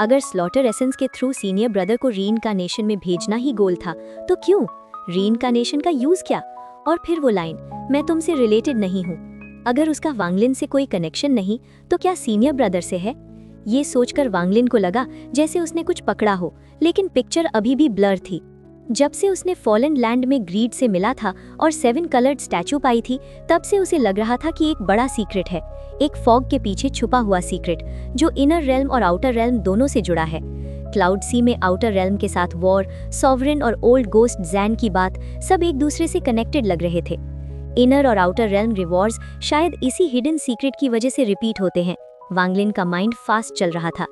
अगर स्लॉटर एसेंस के थ्रू सीनियर ब्रदर को रीइंकार्नेशन में भेजना ही गोल था, तो क्यों? रीइंकार्नेशन का यूज क्या? और फिर वो लाइन, मैं तुमसे रिलेटेड नहीं हूँ। अगर उसका वांगलिन से कोई कनेक्शन नहीं, तो क्या सीनियर ब्रदर से है? ये सोचकर वांगलिन को लगा जैसे उसने कुछ पकड़ा हो, लेकिन पिक्चर अभी भी ब्लर थी। जब से उसने फॉलन लैंड में ग्रीड से मिला था और 7 कलर्ड स्टैचू पाई थी, तब से उसे लग रहा था कि एक बड़ा सीक्रेट है, एक फॉग के पीछे छुपा हुआ सीक्रेट, जो इनर रेल्म और आउटर रेल्म दोनों से जुड़ा है। क्लाउड सी में आउटर रेल्म के साथ वॉर, सॉवरेन और ओल्ड गोस्ट जैन की बात, सब एक दूसरे से कनेक्टेड लग रहे थे। इनर और आउटर रेल्म रिवॉर्स शायद इसी हिडन सीक्रेट की वजह से रिपीट होते हैं। वांगलिन का माइंड फास्ट चल रहा था।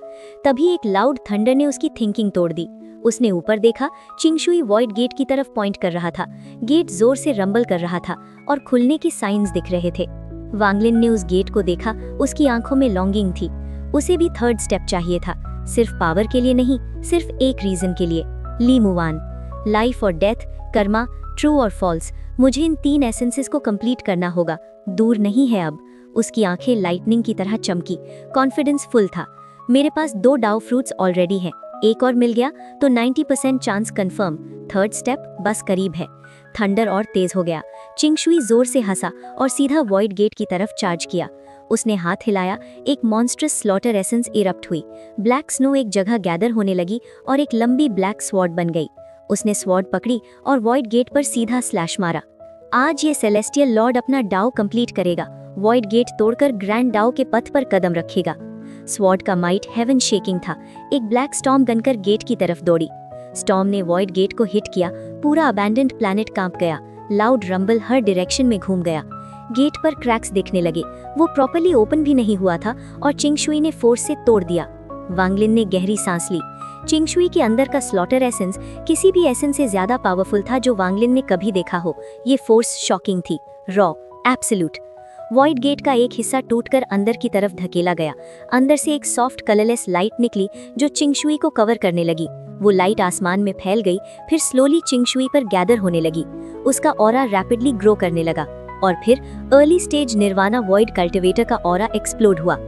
तभी एक लाउड थंडर ने उसकी थिंकिंग तोड़ दी। उसने ऊपर देखा, चिंग शुई वॉइड गेट की तरफ पॉइंट कर रहा था। गेट जोर से रंबल कर रहा था और खुलने की साइंस दिख रहे थे। वांगलिन ने उस गेट को देखा। उसकी आंखों में लॉन्गिंग थी। उसे भी थर्ड स्टेप चाहिए था, सिर्फ पावर के लिए नहीं, सिर्फ एक रीजन के लिए, ली मुवान। लाइफ और डेथ, कर्मा, ट्रू और फॉल्स, मुझे इन 3 एसेंसेस को कंप्लीट करना होगा। दूर नहीं है अब। उसकी आंखें लाइटनिंग की तरह चमकी। कॉन्फिडेंस फुल था। मेरे पास 2 डाउ फ्रूट्स ऑलरेडी हैं, एक और मिल गया तो 90% चांस कंफर्म। थर्ड स्टेप बस करीब है। थंडर और तेज हो गया। चिंग शुई जोर से हंसा और सीधा वॉइड गेट की तरफ चार्ज किया। उसने हाथ हिलाया। एक मॉन्स्ट्रस स्लॉटर एसेंस इरप्ट हुई। ब्लैक स्नो एक जगह गैदर होने लगी और एक लंबी ब्लैक स्वॉर्ड बन गई। उसने स्वॉर्ड पकड़ी और वॉइड गेट पर सीधा स्लैश मारा। आज ये सेलेस्टियल लॉर्ड अपना डाउ कंप्लीट करेगा। वॉइड गेट तोड़कर ग्रैंड डाउ के पथ पर कदम रखेगा। स्वॉर्ड का माइट हेवन शेकिंग था। एक ब्लैक स्टॉर्म बनकर गेट की तरफ दौड़ी। स्टॉर्म ने वॉइड गेट को हिट किया। पूरा अबैंडन्ड प्लैनेट कांप गया। लाउड रंबल हर डायरेक्शन में घूम गया। गेट पर क्रैक्स दिखने लगे। वो प्रॉपर्ली ओपन भी नहीं हुआ था और चिंग शुई ने फोर्स से तोड़ दिया। वांगलिन ने गहरी सांस ली। चिंग शुई के अंदर का स्लॉटर एसेंस किसी भी एसेंस से ज्यादा पावरफुल था जो वांगलिन ने कभी देखा हो। ये फोर्स शॉकिंग थी, रॉ, एब्सोल्यूट। वॉइड गेट का एक हिस्सा टूटकर अंदर की तरफ धकेला गया। अंदर से एक सॉफ्ट कलरलेस लाइट निकली जो चिंग शुई को कवर करने लगी। वो लाइट आसमान में फैल गई, फिर स्लोली चिंग शुई पर गैदर होने लगी। उसका ऑरा रैपिडली ग्रो करने लगा और फिर early stage nirvana void cultivator का ऑरा एक्सप्लोड हुआ।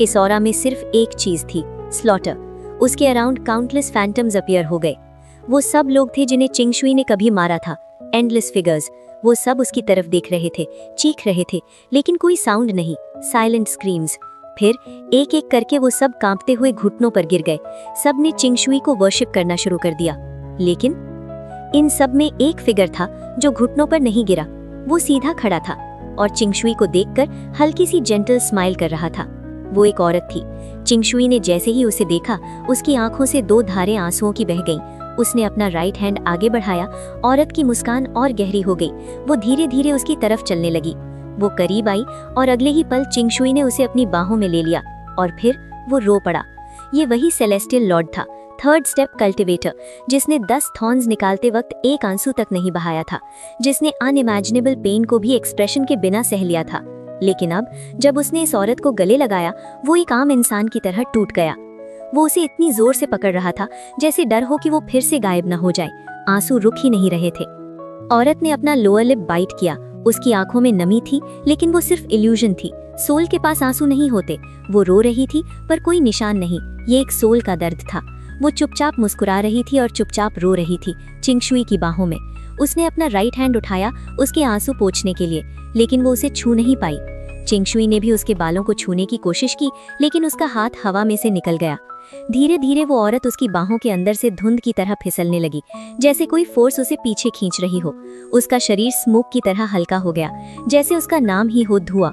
इस ऑरा में सिर्फ एक चीज थी, स्लॉटर। उसके अराउंड काउंटलेस फैंटम्स अपीयर हो गए। वो सब लोग थे जिन्हें चिंग शुई ने कभी मारा था। Endless figures. वो सब उसकी तरफ देख रहे थे, चीख रहे थे, लेकिन कोई साउंड नहीं, साइलेंट स्क्रीम्स। फिर एक एक करके वो सब कांपते हुए घुटनों पर गिर गए। सब ने चिंग शुई को वर्शिप करना शुरू कर दिया। लेकिन इन सब में एक फिगर था जो घुटनों पर नहीं गिरा। वो सीधा खड़ा था और चिंग शुई को देखकर हल्की सी जेंटल स्माइल कर रहा था। वो एक औरत थी। चिंग शुई ने जैसे ही उसे देखा, उसकी आंखों से 2 धारें आंसुओं की बह गईं। उसने अपना राइट हैंड आगे बढ़ाया। औरत की मुस्कान और गहरी हो गई। वो धीरे धीरे उसकी तरफ चलने लगी। वो करीब आई और अगले ही पल चिंग शुई ने उसे अपनी बाहों में ले लिया और फिर वो रो पड़ा। ये वही सेलेस्टियल लॉर्ड था, थर्ड स्टेप कल्टिवेटर, जिसने 10 थॉर्न्स निकालते वक्त एक आंसू तक नहीं बहाया था, जिसने अनइमेजिनेबल पेन को भी एक्सप्रेशन के बिना सह लिया था। लेकिन अब जब उसने इस औरत को गले लगाया, वो एक आम इंसान की तरह टूट गया। वो उसे इतनी जोर से पकड़ रहा था जैसे डर हो कि वो फिर से गायब न हो जाए। आंसू रुक ही नहीं रहे थे। औरत ने अपना लोअर लिप बाइट किया। उसकी आंखों में नमी थी, लेकिन वो सिर्फ इल्यूजन थी। सोल के पास आंसू नहीं होते। वो रो रही थी पर कोई निशान नहीं। ये एक सोल का दर्द था। वो चुपचाप मुस्कुरा रही थी और चुपचाप रो रही थी, चिंगशुई की बाहों में। उसने अपना राइट हैंड उठाया उसके आंसू पोंछने के लिए, लेकिन वो उसे छू नहीं पाई। चिंगशुई ने भी उसके बालों को छूने की कोशिश की, लेकिन उसका हाथ हवा में से निकल गया। धीरे धीरे वो औरत उसकी बाहों के अंदर से धुंध की तरह फिसलने लगी, जैसे कोई फोर्स उसे पीछे खींच रही हो। उसका शरीर स्मोक की तरह हल्का हो गया, जैसे उसका नाम ही हो धुआं।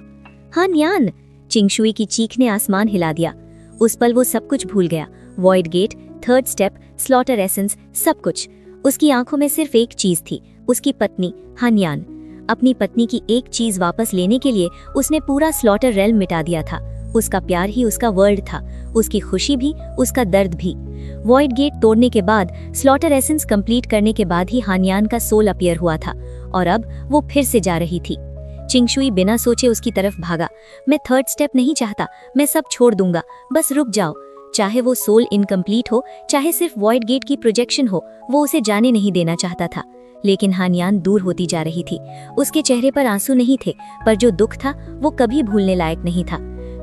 हान यान! चिंगशुई की चीख ने आसमान हिला दिया। उस पल वो सब कुछ भूल गया। Void gate, third step, slaughter essence, सब कुछ। उसकी आंखों में सिर्फ एक चीज थी, उसकी पत्नी हान यान। अपनी पत्नी की एक चीज वापस लेने के लिए उसने पूरा स्लॉटर रेल्म मिटा दिया था। उसका प्यार ही उसका वर्ल्ड था, उसकी खुशी भी, उसका दर्द भी। वॉइड गेट तोड़ने के बाद, स्लॉटर एसेंस कंप्लीट करने के बाद ही हान यान का सोल अपीयर हुआ था, और अब वो फिर से जा रही थी। चिंगशुई बिना सोचे उसकी तरफ भागा। मैं थर्ड स्टेप नहीं चाहता, मैं सब छोड़ दूंगा, बस रुक जाओ। चाहे वो सोल इनकम्प्लीट हो, चाहे सिर्फ वॉइड गेट की प्रोजेक्शन हो, वो उसे जाने नहीं देना चाहता था। लेकिन हान यान दूर होती जा रही थी। उसके चेहरे पर आंसू नहीं थे, पर जो दुख था वो कभी भूलने लायक नहीं था।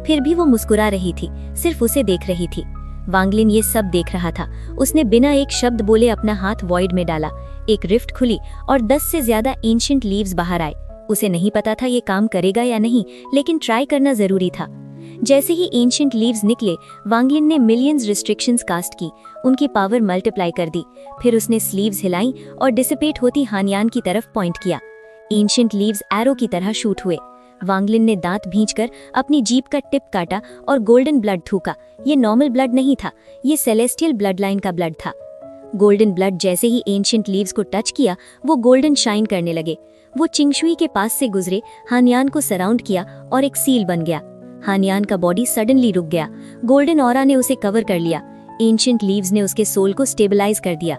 फिर भी वो मुस्कुरा रही थी, सिर्फ उसे देख रही थी। वांगलिन ये सब देख रहा था। उसने बिना एक शब्द बोले अपना हाथ वॉइड में डाला। एक रिफ्ट खुली और 10 से ज्यादा एंशिएंट लीव्स बाहर आए। उसे नहीं पता था ये काम करेगा या नहीं, लेकिन ट्राई करना जरूरी था। जैसे ही एंशिएंट लीव्स निकले, वांगलिन ने मिलियंस रिस्ट्रिक्शंस कास्ट की, उनकी पावर मल्टीप्लाई कर दी। फिर उसने स्लीव्स हिलाई और डिसिपेट होती हान यान की तरफ पॉइंट किया। एंशिएंट लीव्स एरो की तरह शूट हुए। वांगलिन ने दांत भींचकर अपनी जीभ का टिप काटा और गोल्डन ब्लड थूका। ये नॉर्मल ब्लड नहीं था, ये सेलेस्टियल ब्लड लाइन का ब्लड था। गोल्डन ब्लड जैसे ही एंशिएंट लीव्स को टच किया, वो गोल्डन शाइन करने लगे। वो चिंगशुई के पास से गुजरे, हान यान को सराउंड किया और एक सील बन गया। हान यान का बॉडी सडनली रुक गया। गोल्डन ऑरा ने उसे कवर कर लिया। एंशिएंट लीव्स ने उसके सोल को स्टेबलाइज कर दिया।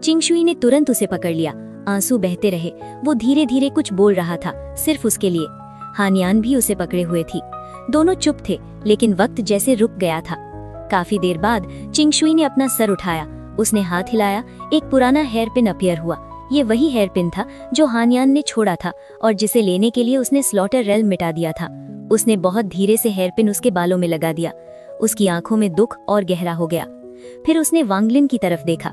चिंगशुई ने तुरंत उसे पकड़ लिया। आंसू बहते रहे। वो धीरे धीरे कुछ बोल रहा था, सिर्फ उसके लिए। हान यान भी उसे पकड़े हुए थी। दोनों चुप थे, लेकिन वक्त जैसे रुक गया था। काफी देर बाद चिंगशुई ने अपना सर उठाया। उसने हाथ हिलाया। एक पुराना हेयर पिन अपीयर हुआ। ये वही हेयर पिन था जो हान यान ने छोड़ा था और जिसे लेने के लिए उसने स्लॉटर रेल्म मिटा दिया था। उसने बहुत धीरे से हेयर पिन उसके बालों में लगा दिया। उसकी आंखों में दुख और गहरा हो गया। फिर उसने वांगलिन की तरफ देखा।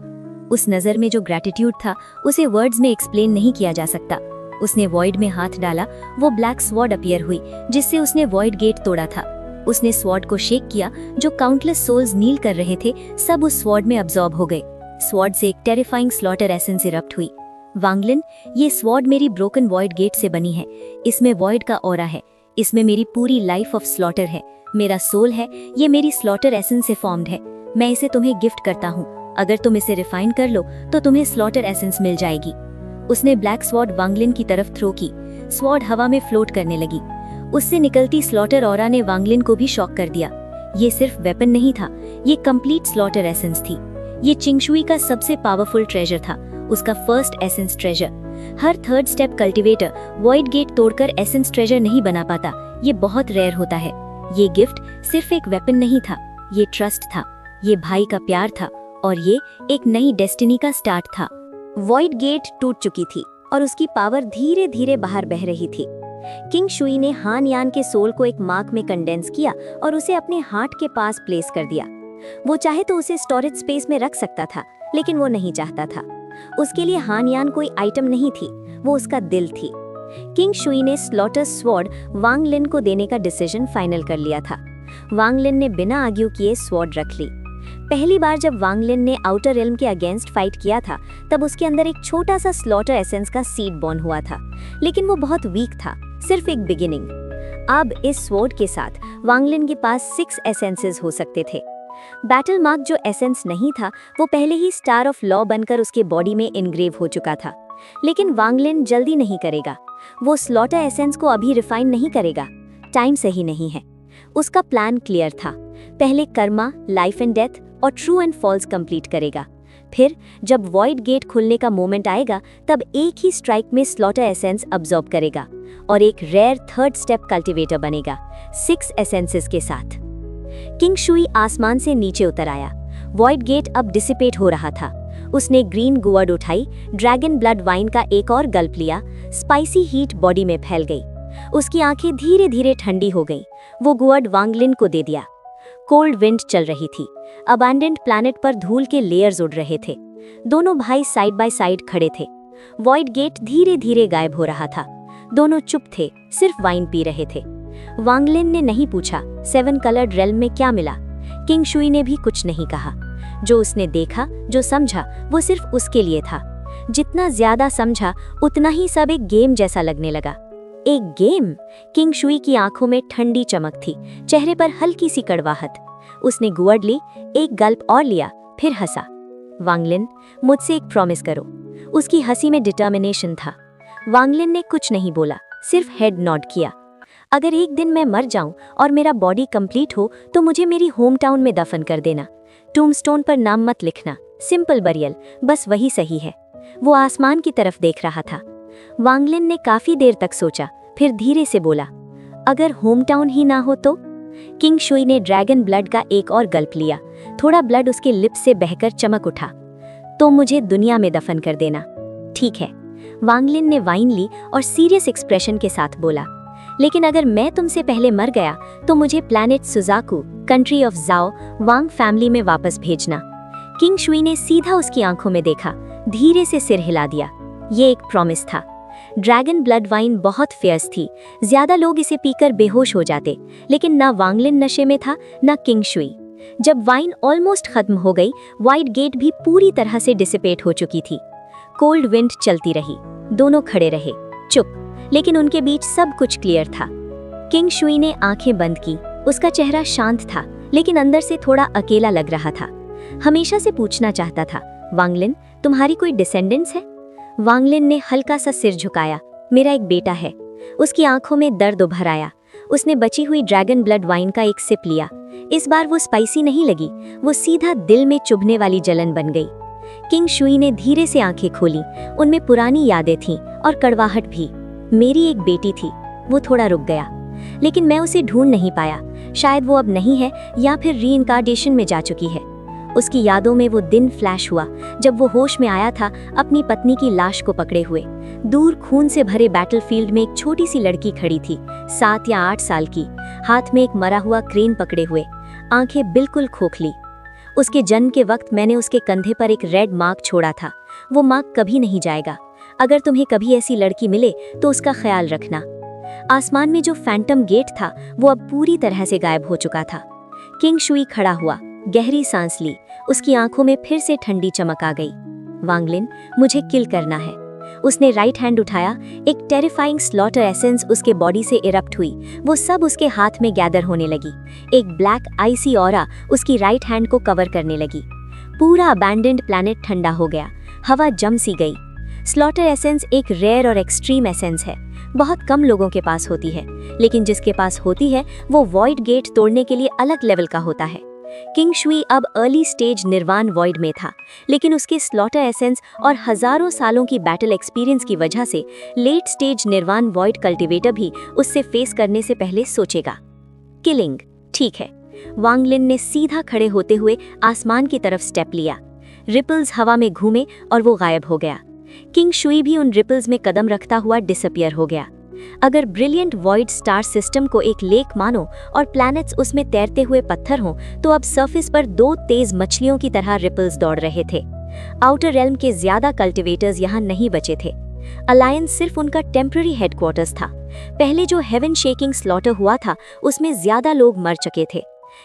उस नजर में जो ग्रैटिट्यूड था, उसे वर्ड्स में एक्सप्लेन नहीं किया जा सकता। उसने वॉइड में हाथ डाला। वो ब्लैक स्वॉर्ड अपीयर हुई, जिससे उसने वॉइड गेट तोड़ा था। उसने स्वॉर्ड को शेक किया। जो काउंटलेस सोल्स नील कर रहे थे, सब उस स्वॉर्ड में अब्सॉर्ब हो गए। स्वॉर्ड से एक टेरिफाइंग स्लॉटर एसेंस इरप्ट हुई। वांगलिन, ये स्वॉर्ड मेरी ब्रोकन वॉइड गेट से बनी है। इसमें वॉइड का ऑरा है। इसमें मेरी पूरी लाइफ ऑफ स्लॉटर है। मेरा सोल है। ये मेरी स्लॉटर एसेंस से फॉर्म्ड है। मैं इसे तुम्हें गिफ्ट करता हूँ। अगर तुम इसे रिफाइन कर लो तो तुम्हें स्लॉटर एसेंस मिल जाएगी। उसने ब्लैक स्वॉर्ड वांगलिन की तरफ थ्रो की। स्वॉर्ड हवा में फ्लोट करने लगी। उससे निकलती स्लॉटर ऑरा ने वांगलिन को भी शॉक कर दिया। ये सिर्फ वेपन नहीं था, ये कंप्लीट स्लॉटर एसेंस थी। ये चिंगशुई का सबसे पावरफुल ट्रेजर था, उसका फर्स्ट एसेंस ट्रेजर। हर third step cultivator void gate तोड़कर एसेंस ट्रेजर नहीं बना पाता। ये बहुत रेयर होता है। ये गिफ्ट सिर्फ एक वेपन नहीं था, ये ट्रस्ट था, ये भाई का प्यार था, और ये एक नई डेस्टिनी का स्टार्ट था। वॉइड गेट टूट चुकी थी और उसकी पावर धीरे धीरे बाहर बह रही थी। किंग शुई ने हान यान के सोल को एक मार्क में कंडेंस किया और उसे अपने हार्ट के पास प्लेस कर दिया। वो चाहे तो उसे स्टोरेज स्पेस में रख सकता था, लेकिन वो नहीं चाहता था। उसके लिए हान यान कोई आइटम नहीं थी, वो उसका दिल थी। किंग शुई ने स्लॉटर स्वॉर्ड वांगलिन को देने का डिसीजन फाइनल कर लिया था। वांगलिन ने बिना आर्ग्यू किए स्वॉर्ड रख ली। पहली बार जब वांगलिन ने आउटर रिल्म के अगेंस्ट फाइट किया था, तब उसके अंदर एक छोटा सा स्लॉटर एसेंस का सीड बॉर्न हुआ था, लेकिन वो बहुत वीक था, सिर्फ एक बिगिनिंग। अब इस स्वॉर्ड के साथ वांगलिन के पास 6 एसेंसेस हो सकते थे। बैटल मार्क जो एसेंस नहीं था, वो पहले ही स्टार ऑफ लॉ बनकर उसके बॉडी में इनग्रेव हो चुका था। लेकिन वांगलिन जल्दी नहीं करेगा। वो स्लॉटर एसेंस को अभी रिफाइन नहीं करेगा, टाइम सही नहीं है। उसका प्लान क्लियर था। पहले कर्मा, लाइफ एंड डेथ, और ट्रू एंड फॉल्स कंप्लीट करेगा। फिर जब वॉइड गेट खुलने का मोमेंट आएगा तब एक ही स्ट्राइक में स्लॉटर एसेंस अब्सॉर्ब करेगा और एक रेयर थर्ड स्टेप कल्टीवेटर बनेगा 6 एसेंसेस के साथ। किंग शुई आसमान से नीचे उतर आया। वॉइड गेट अब डिसिपेट हो रहा था। उसने ग्रीन गुअर्ड उठाई, ड्रैगन ब्लड वाइन का एक और गल्प लिया। स्पाइसी हीट बॉडी में फैल गई। उसकी आंखें धीरे धीरे ठंडी हो गईं। वो गुअर्ड वांगलिन को दे दिया। कोल्ड विंड चल रही थी। अबैंडन्ड प्लैनेट पर धूल के लेयर्स उड़ रहे थे। दोनों भाई साइड बाय साइड खड़े थे। वॉइड गेट धीरे धीरे गायब हो रहा था। दोनों चुप थे, सिर्फ वाइन पी रहे थे। वांगलिन ने नहीं पूछा 7 कलर्ड रेल्म में क्या मिला। किंग शुई ने भी कुछ नहीं कहा। जो उसने देखा, जो समझा, वो सिर्फ उसके लिए था। जितना ज्यादा समझा उतना ही सब एक गेम जैसा लगने लगा। एक गेम? किंग शुई की आंखों में ठंडी चमक थी, चेहरे पर हल्की सी कड़वाहट। उसने गुअर्ड ली, एक गल्प और लिया, फिर हंसा। वांगलिन, मुझसे एक प्रॉमिस करो। उसकी हंसी में डिटर्मिनेशन था। वांगलिन ने कुछ नहीं बोला, सिर्फ हेड नॉड किया। अगर एक दिन मैं मर जाऊं और मेरा बॉडी कंप्लीट हो तो मुझे मेरी होम टाउन में दफन कर देना। टूमस्टोन पर नाम मत लिखना, सिंपल बरियल, बस वही सही है। वो आसमान की तरफ देख रहा था। वांगलिन ने काफी देर तक सोचा, फिर धीरे से बोला, अगर होम टाउन ही ना हो तो? किंग शुई ने ड्रैगन ब्लड का एक और गल्प लिया। थोड़ा ब्लड उसके लिप्स से बहकर चमक उठा। तो मुझे दुनिया में दफन कर देना। ठीक है। वांगलिन ने वाइन ली और सीरियस एक्सप्रेशन के साथ बोला, लेकिन अगर मैं तुमसे पहले मर गया तो मुझे प्लैनेट सुजाकू, कंट्री ऑफ जाओ, वांग फैमिली में वापस भेजना। किंग शुई ने सीधा उसकी आंखों में देखा, धीरे से सिर हिला दिया। ये एक प्रॉमिस था। ड्रैगन ब्लड वाइन बहुत फेयर्स थी। ज्यादा लोग इसे पीकर बेहोश हो जाते, लेकिन ना वांगलिन नशे में था, ना किंग शुई। जब वाइन ऑलमोस्ट खत्म हो गई, वाइड गेट भी पूरी तरह से डिसिपेट हो चुकी थी। कोल्ड विंड चलती रही। दोनों खड़े रहे, चुप, लेकिन उनके बीच सब कुछ क्लियर था। किंग शुई ने आंखें बंद की। उसका चेहरा शांत था, लेकिन अंदर से थोड़ा अकेला लग रहा था। हमेशा से पूछना चाहता था, वांगलिन, तुम्हारी कोई डिसेंडेंट्स है? वांगलिन ने हल्का सा सिर झुकाया। मेरा एक बेटा है। उसकी आंखों में दर्द उभर आया। उसने बची हुई ड्रैगन ब्लड वाइन का एक सिप लिया। इस बार वो स्पाइसी नहीं लगी, वो सीधा दिल में चुभने वाली जलन बन गई। किंग शुई ने धीरे से आंखें खोली। उनमें पुरानी यादें थीं और कड़वाहट भी। मेरी एक बेटी थी। वो थोड़ा रुक गया, लेकिन मैं उसे ढूंढ नहीं पाया। शायद वो अब नहीं है, या फिर रीइंकार्नेशन में जा चुकी है। उसकी यादों में वो दिन फ्लैश हुआ जब वो होश में आया था, अपनी पत्नी की लाश को पकड़े हुए। दूर खून से भरे बैटलफील्ड में एक छोटी सी लड़की खड़ी थी, 7 या 8 साल की, हाथ में एक मरा हुआ क्रेन पकड़े हुए, आंखें बिल्कुल खोखली। उसके जन्म के वक्त मैंने उसके कंधे पर एक रेड मार्क छोड़ा था। वो मार्क कभी नहीं जाएगा। अगर तुम्हें कभी ऐसी लड़की मिले तो उसका ख्याल रखना। आसमान में जो फैंटम गेट था वो अब पूरी तरह से गायब हो चुका था। किंग शुई खड़ा हुआ, गहरी सांस ली। उसकी आंखों में फिर से ठंडी चमक आ गई। वांगलिन, मुझे किल करना है। उसने राइट हैंड उठाया। एक टेरिफाइंग स्लॉटर एसेंस उसके बॉडी से इरप्ट हुई। वो सब उसके हाथ में गैदर होने लगी। एक ब्लैक आइसी ऑरा उसकी राइट हैंड को कवर करने लगी। पूरा अबैंडन्ड प्लैनेट ठंडा हो गया। हवा जम सी गई। स्लॉटर एसेंस एक रेयर और एक्सट्रीम एसेंस है। बहुत कम लोगों के पास होती है, लेकिन जिसके पास होती है वो वॉइड गेट तोड़ने के लिए अलग लेवल का होता है। किंग शुई अब अर्ली स्टेज निर्वाण वॉइड में था, लेकिन उसके स्लॉटर एसेंस और हजारों सालों की बैटल एक्सपीरियंस की वजह से लेट स्टेज निर्वाण वॉइड कल्टीवेटर भी उससे फेस करने से पहले सोचेगा। किलिंग, ठीक है। वांगलिन ने सीधा खड़े होते हुए आसमान की तरफ स्टेप लिया। रिपल्स हवा में घूमे और वो गायब हो गया। किंग शुई भी उन रिपल्स में कदम रखता हुआ डिसअपियर हो गया। अगर ब्रिलियंट वॉइड स्टार सिस्टम को एक लेक मानो और प्लैनेट्स उसमें तैरते हुए पत्थर हों, तो अब सरफेस पर 2 तेज मछलियों की तरह रिपल्स दौड़ रहे थे। आउटर रेल्म के ज्यादा कल्टीवेटर्स यहाँ नहीं बचे थे। अलायंस सिर्फ उनका टेम्पररी हेडक्वार्टर्स था। पहले जो हेवन शेकिंग स्लॉटर हुआ था उसमें ज्यादा लोग मर चुके थे।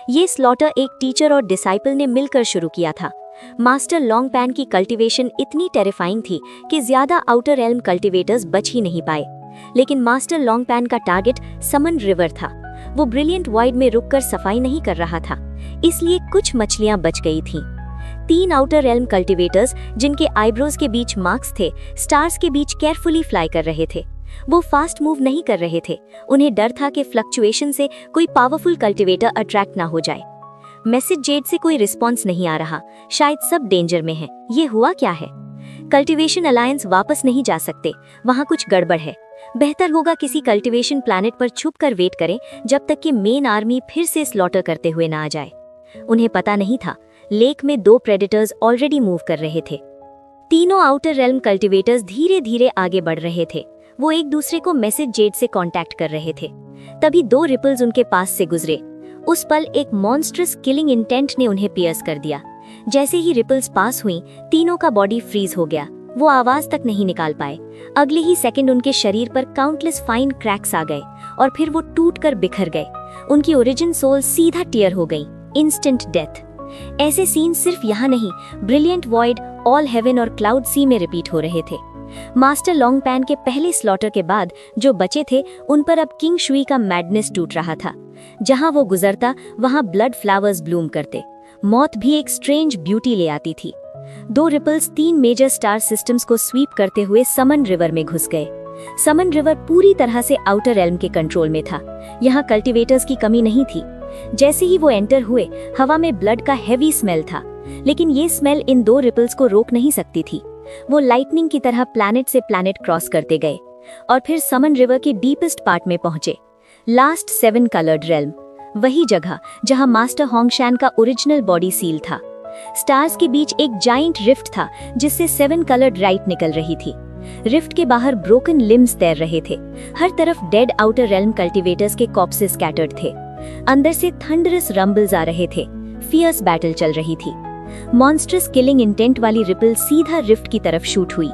ये स्लॉटर एक टीचर और डिसाइपल ने मिलकर शुरू किया था। मास्टर लॉन्गपैन की कल्टीवेशन इतनी टेरिफाइंग थी कि ज्यादा आउटर रेल्म कल्टीवेटर्स बच ही नहीं पाए। लेकिन मास्टर लॉन्गपैन का टारगेट समन रिवर था। वो ब्रिलियंट वॉइड में रुककर सफाई नहीं कर रहा था, इसलिए कुछ मछलियां बच गई थीं। 3 आउटर रेल्म कल्टीवेटर्स, जिनके आईब्रोज के बीच मार्क्स थे, स्टार्स के बीच केयरफुली फ्लाई कर रहे थे। वो फास्ट मूव नहीं कर रहे थे। उन्हें डर था कि फ्लक्चुएशन से कोई पावरफुल कल्टीवेटर अट्रैक्ट ना हो जाए। मैसेज जेड से कोई रिस्पॉन्स नहीं आ रहा, शायद सब डेंजर में है। ये हुआ क्या है? कल्टीवेशन अलायंस वापस नहीं जा सकते, वहाँ कुछ गड़बड़ है। बेहतर होगा किसी कल्टीवेशन प्लैनेट पर छुपकर वेट करें जब तक कि मेन आर्मी फिर से स्लॉटर करते हुए ना आ जाए। उन्हें पता नहीं था लेक में 2 प्रेडेटर्स ऑलरेडी मूव कर रहे थे। तीनों आउटर रेल्म कल्टीवेटर्स धीरे धीरे आगे बढ़ रहे थे। वो एक दूसरे को मैसेज जेड से कांटेक्ट कर रहे थे। तभी 2 रिपल्स उनके पास से गुजरे। उस पल एक मॉन्स्ट्रस किलिंग इंटेंट ने उन्हें पियर्स कर दिया। जैसे ही रिपल्स पास हुई, तीनों का बॉडी फ्रीज हो गया। वो आवाज तक नहीं निकाल पाए। अगले ही सेकंड उनके शरीर पर काउंटलेस फाइन क्रैक्स आ गए और फिर वो टूटकर बिखर गए। उनकी ओरिजिन सोल सीधा टीयर हो गई। Instant death. ऐसे सीन सिर्फ यहाँ नहीं, ब्रिलियंट वॉइड, ऑल हेवन और क्लाउड सी में रिपीट हो रहे थे। मास्टर लॉन्गपैन के पहले स्लॉटर के बाद जो बचे थे, उन पर अब किंग शुई का मैडनेस टूट रहा था। जहां वो गुजरता, वहां ब्लड फ्लावर्स ब्लूम करते। मौत भी एक स्ट्रेंज ब्यूटी ले आती थी। 2 रिपल्स 3 मेजर स्टार सिस्टम्स को स्वीप करते हुए समन रिवर में घुस गए। समन रिवर पूरी तरह से आउटर रेल्म के कंट्रोल में था। यहाँ कल्टीवेटर्स की कमी नहीं थी। जैसे ही वो एंटर हुए, हवा में ब्लड का हेवी स्मेल था, लेकिन ये स्मेल इन 2 रिपल्स को रोक नहीं सकती थी। वो लाइटनिंग की तरह प्लैनेट से प्लैनेट क्रॉस करते गए और फिर समन रिवर के डीपेस्ट पार्ट में पहुंचे। लास्ट 7 कलर्ड रेल्म, वही जगह जहां मास्टर होंगशैन का ओरिजिनल बॉडी सील था। स्टार्स के बीच एक जाइंट रिफ्ट था जिससे 7 कलर्ड लाइट निकल रही थी। रिफ्ट के बाहर ब्रोकन लिम्स तैर रहे थे। हर तरफ डेड आउटर रेल्म कल्टीवेटर्स के कॉप्सेस स्कैटर्ड थे। अंदर से थंडरस रंबल्स आ रहे थे। फियर्स बैटल चल रही थी। मॉन्स्ट्रस किलिंग इंटेंट वाली रिपल सीधा रिफ्ट की तरफ शूट हुई।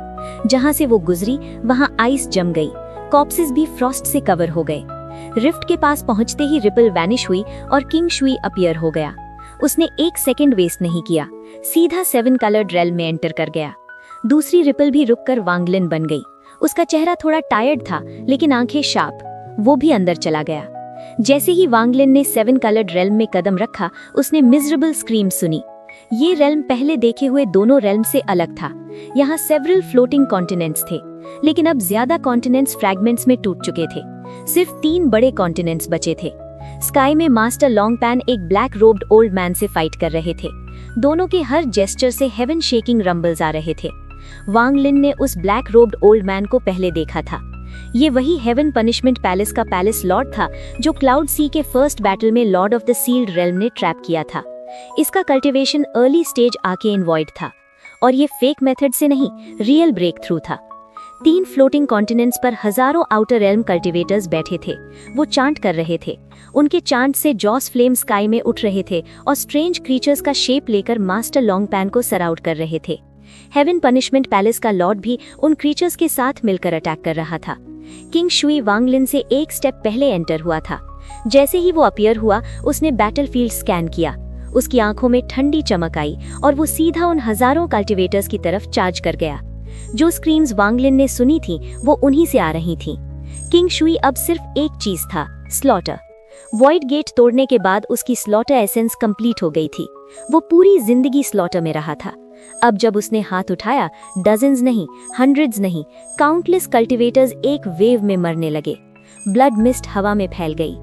जहां से वो गुजरी, वहां आइस जम गई। कॉप्सेस भी फ्रॉस्ट से कवर हो गए। रिफ्ट के पास पहुंचते ही रिपल वैनिश हुई और किंग शुई अपीयर हो गया। उसने 1 सेकंड वेस्ट नहीं किया, सीधा 7 कलर्ड रेल्म में एंटर कर गया। दूसरी रिपल भी रुककर वांगलिन बन गई। उसका चेहरा थोड़ा टायर्ड था, लेकिन आंखें शार्प। वो भी अंदर चला गया। जैसे ही वांगलिन ने 7 कलर्ड रेल्म में कदम रखा, उसने मिजरेबल स्क्रीम सुनी। ये रेल्म पहले देखे हुए दोनों रेल्म से अलग था। यहाँ सेवरल फ्लोटिंग कॉन्टिनेंट्स थे, लेकिन अब ज्यादा कॉन्टिनेंट्स फ्रैगमेंट्स में टूट चुके थे। सिर्फ 3 बड़े कॉन्टिनेंट्स बचे थे। स्काई में मास्टर लॉन्गपैन एक ब्लैक रोब्ड ओल्ड मैन से फाइट कर रहे थे। दोनों के हर जेस्चर से हेवन शेकिंग रंबल्स आ रहे थे। वांगलिन ने उस ब्लैक रोब्ड ओल्ड मैन को पहले देखा था। ये वही हेवन पनिशमेंट पैलेस का पैलेस लॉर्ड था जो क्लाउड सी के फर्स्ट बैटल में lord of the sealed realm ने ट्रैप किया था। इसका cultivation early stage arcane void था, और ये फेक मेथड से नहीं, रियल ब्रेक थ्रू था। 3 फ्लोटिंग कॉन्टिनेंट्स पर हजारों आउटर रेल्म कल्टीवेटर्स बैठे थे। वो चांट कर रहे थे। उनके चांट से जॉस फ्लेम स्काई में उठ रहे थे और स्ट्रेंज क्रीचर्स का शेप लेकर मास्टर लॉन्गपैन को सराउंड कर रहे थे। हेवन पनिशमेंट पैलेस का लॉर्ड भी उन क्रीचर्स के साथ मिलकर अटैक कर रहा था। किंग शुई वांगलिन से 1 स्टेप पहले एंटर हुआ था। जैसे ही वो अपीयर हुआ, उसने बैटलफील्ड स्कैन किया। उसकी आंखों में ठंडी चमक आई और वो सीधा उन हजारों कल्टीवेटर्स की तरफ चार्ज कर गया। जो स्क्रीम्स वांगलिन ने सुनी थी, वो उन्हीं से आ रही थी। किंग शुई अब सिर्फ एक चीज था, स्लॉटर। वॉइड गेट तोड़ने के बाद उसकी स्लॉटर एसेंस कंप्लीट हो गई थी। वो पूरी जिंदगी स्लॉटर में रहा था। अब जब उसने हाथ उठाया, डजन्स नहीं, हंड्रेड्स नहीं, काउंटलेस कल्टीवेटर्स एक वेव में मरने लगे। ब्लड मिस्ट हवा में फैल गई।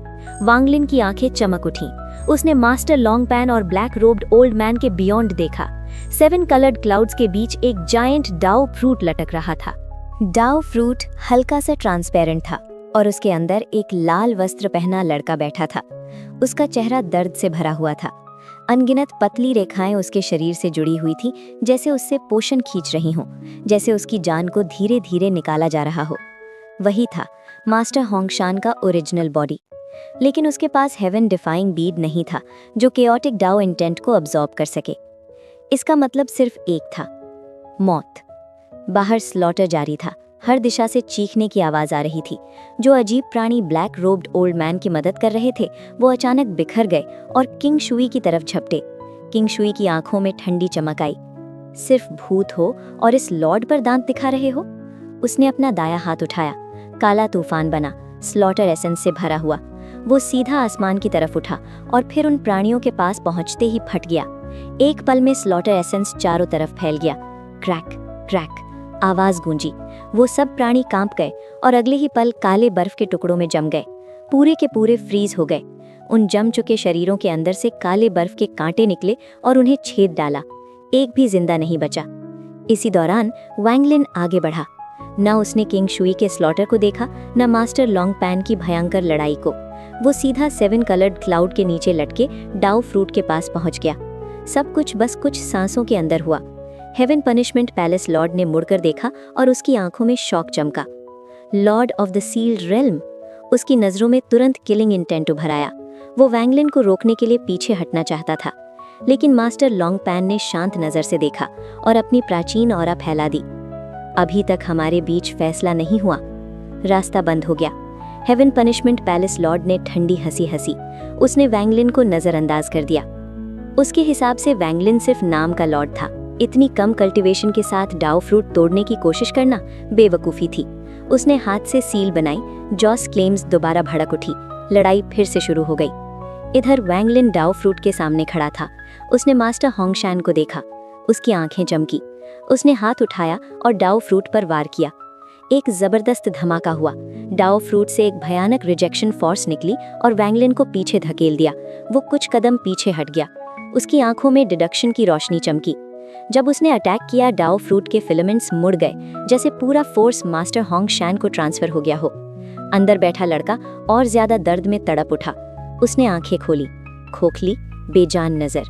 वांगलिन की आंखें चमक उठीं। उसने मास्टर लॉन्गपैन और ब्लैक रोब्ड ओल्ड मैन के बियॉन्ड देखा। 7 कलर्ड क्लाउड्स के बीच एक जायंट डाओ फ्रूट लटक रहा था। डाओ फ्रूट हल्का सा ट्रांसपेरेंट था और उसके अंदर एक लाल वस्त्र पहना लड़का बैठा था। उसका चेहरा दर्द से भरा हुआ था। अनगिनत पतली रेखाएं उसके शरीर से जुड़ी हुई थी, जैसे उससे पोषण खींच रही हों, जैसे उसकी जान को धीरे धीरे निकाला जा रहा हो। वही था मास्टर होंगशान का ओरिजिनल बॉडी, लेकिन उसके पास हेवन डिफाइंग बीड नहीं था जो केओटिक डाओ इंटेंट को अब्सॉर्ब कर सके। इसका मतलब सिर्फ एक था, मौत। बाहर स्लॉटर जारी था। हर दिशा से चीखने की आवाज आ रही थी। जो अजीब प्राणी ब्लैक रोब्ड ओल्ड मैन की मदद कर रहे थे, वो अचानक बिखर गए और किंग शुई की तरफ झपटे। किंग शुई की आंखों में ठंडी चमक आई। सिर्फ भूत हो और इस लॉर्ड पर दांत दिखा रहे हो? उसने अपना दाया हाथ उठाया। काला तूफान बना, स्लॉटर एसेंस से भरा हुआ। वो सीधा आसमान की तरफ उठा और फिर उन प्राणियों के पास पहुंचते ही फट गया। एक पल में स्लॉटर एसेंस चारों तरफ फैल गया। क्रैक क्रैक आवाज गूंजी। वो सब प्राणी कांप गए और अगले ही पल काले बर्फ के टुकड़ों में जम गए। पूरे के पूरे फ्रीज हो गए। उन जम चुके शरीरों के अंदर से काले बर्फ के कांटे निकले और उन्हें छेद डाला। एक भी जिंदा नहीं बचा। इसी दौरान वैंगलिन आगे बढ़ा। न उसने किंग शुई के स्लॉटर को देखा, न मास्टर लॉन्गपैन की भयंकर लड़ाई को। वो सीधा 7 कलर्ड क्लाउड के नीचे लटके डाउ फ्रूट के पास पहुंच गया। सब कुछ बस कुछ सांसों के अंदर हुआ। हेवन पनिशमेंट पैलेस लॉर्ड ने मुड़कर देखा और उसकी आंखों में शौक चमका। Lord of the sealed realm. उसकी नजरों में तुरंत किलिंग इंटेंट उभर आया। वो वैंगलिन को रोकने के लिए पीछे हटना चाहता था, लेकिन मास्टर लॉन्गपैन ने शांत नजर से देखा और अपनी प्राचीन ऑरा फैला दी। अभी तक हमारे बीच फैसला नहीं हुआ। रास्ता बंद हो गया। हेवन पनिशमेंट पैलेस लॉर्ड ने ठंडी हंसी हंसी। उसने वैंगलिन को नजरअंदाज कर दिया। उसके हिसाब से वैंगलिन सिर्फ नाम का लॉर्ड था। इतनी कम कल्टीवेशन के साथ डाउ फ्रूट तोड़ने की कोशिश करना बेवकूफ़ी थी। उसने हाथ से सील बनाई। जॉस क्लेम्स दोबारा भड़क उठी। लड़ाई फिर से शुरू हो गई। इधर वैंगलिन डाउ फ्रूट के सामने खड़ा था। उसने मास्टर होंगशैन को देखा। उसकी आंखें चमकी। उसने हाथ उठाया और डाउ फ्रूट पर वार किया। एक जबरदस्त धमाका हुआ। डाउ फ्रूट से एक भयानक रिजेक्शन फोर्स निकली और वैंगलिन को पीछे धकेल दिया। वो कुछ कदम पीछे हट गया। उसकी आंखों में डिडक्शन की रोशनी चमकी। जब उसने अटैक किया, डाउ फ्रूट के फिलामेंट्स मुड़ गए, जैसे पूरा फोर्स मास्टर होंगशैन को ट्रांसफर हो गया हो। अंदर बैठा लड़का और ज्यादा दर्द में तड़प उठा। उसने आंखें खोली, खोखली, बेजान नजर।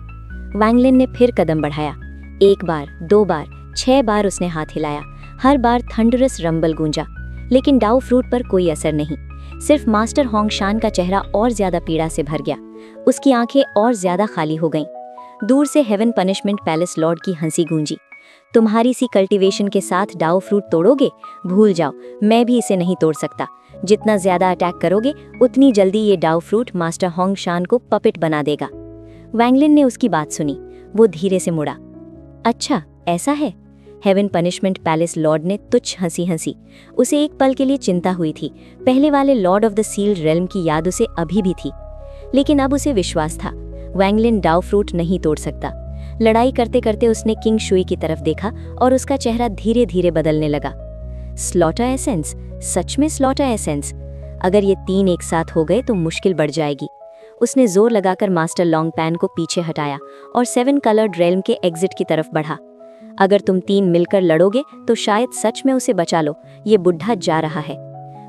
वैंगलिन ने फिर कदम बढ़ाया। 1 बार, 2 बार, 6 बार उसने हाथ हिलाया। हर बार थंडरस रंबल गूंजा, लेकिन डाउ फ्रूट पर कोई असर नहीं। सिर्फ मास्टर होंगशैन का चेहरा और ज्यादा पीड़ा से भर गया। उसकी आंखें और ज्यादा खाली हो गईं। दूर से हेवन पनिशमेंट पैलेस लॉर्ड की हंसी गूंजी। तुम्हारी सी कल्टीवेशन के साथ डाउ फ्रूट तोड़ोगे? भूल जाओ, मैं भी इसे नहीं तोड़ सकता। जितना ज्यादा अटैक करोगे, उतनी जल्दी ये डाउ फ्रूट मास्टर होंगशैन को पपेट बना देगा। वैंगलिन ने उसकी बात सुनी। वो धीरे से मुड़ा। अच्छा, ऐसा है? हेवन पनिशमेंट पैलेस लॉर्ड ने तुच्छ हंसी हंसी। उसे एक पल के लिए चिंता हुई थी। पहले वाले lord of the sealed realm की याद उसे अभी भी थी, लेकिन अब उसे विश्वास था वैंगलिन डाउ फ्रूट नहीं तोड़ सकता। लड़ाई करते करते उसने किंग शुई की तरफ देखा और उसका चेहरा धीरे धीरे बदलने लगा। स्लॉटर एसेंस, सच में स्लॉटर एसेंस। अगर ये 3 एक साथ हो गए तो मुश्किल बढ़ जाएगी। उसने जोर लगाकर मास्टर लॉन्गपैन को पीछे हटाया और 7 कलर्ड रेल्म के एग्जिट की तरफ बढ़ा। अगर तुम 3 मिलकर लड़ोगे तो शायद सच में उसे बचा लो। ये बुढ़ा जा रहा है।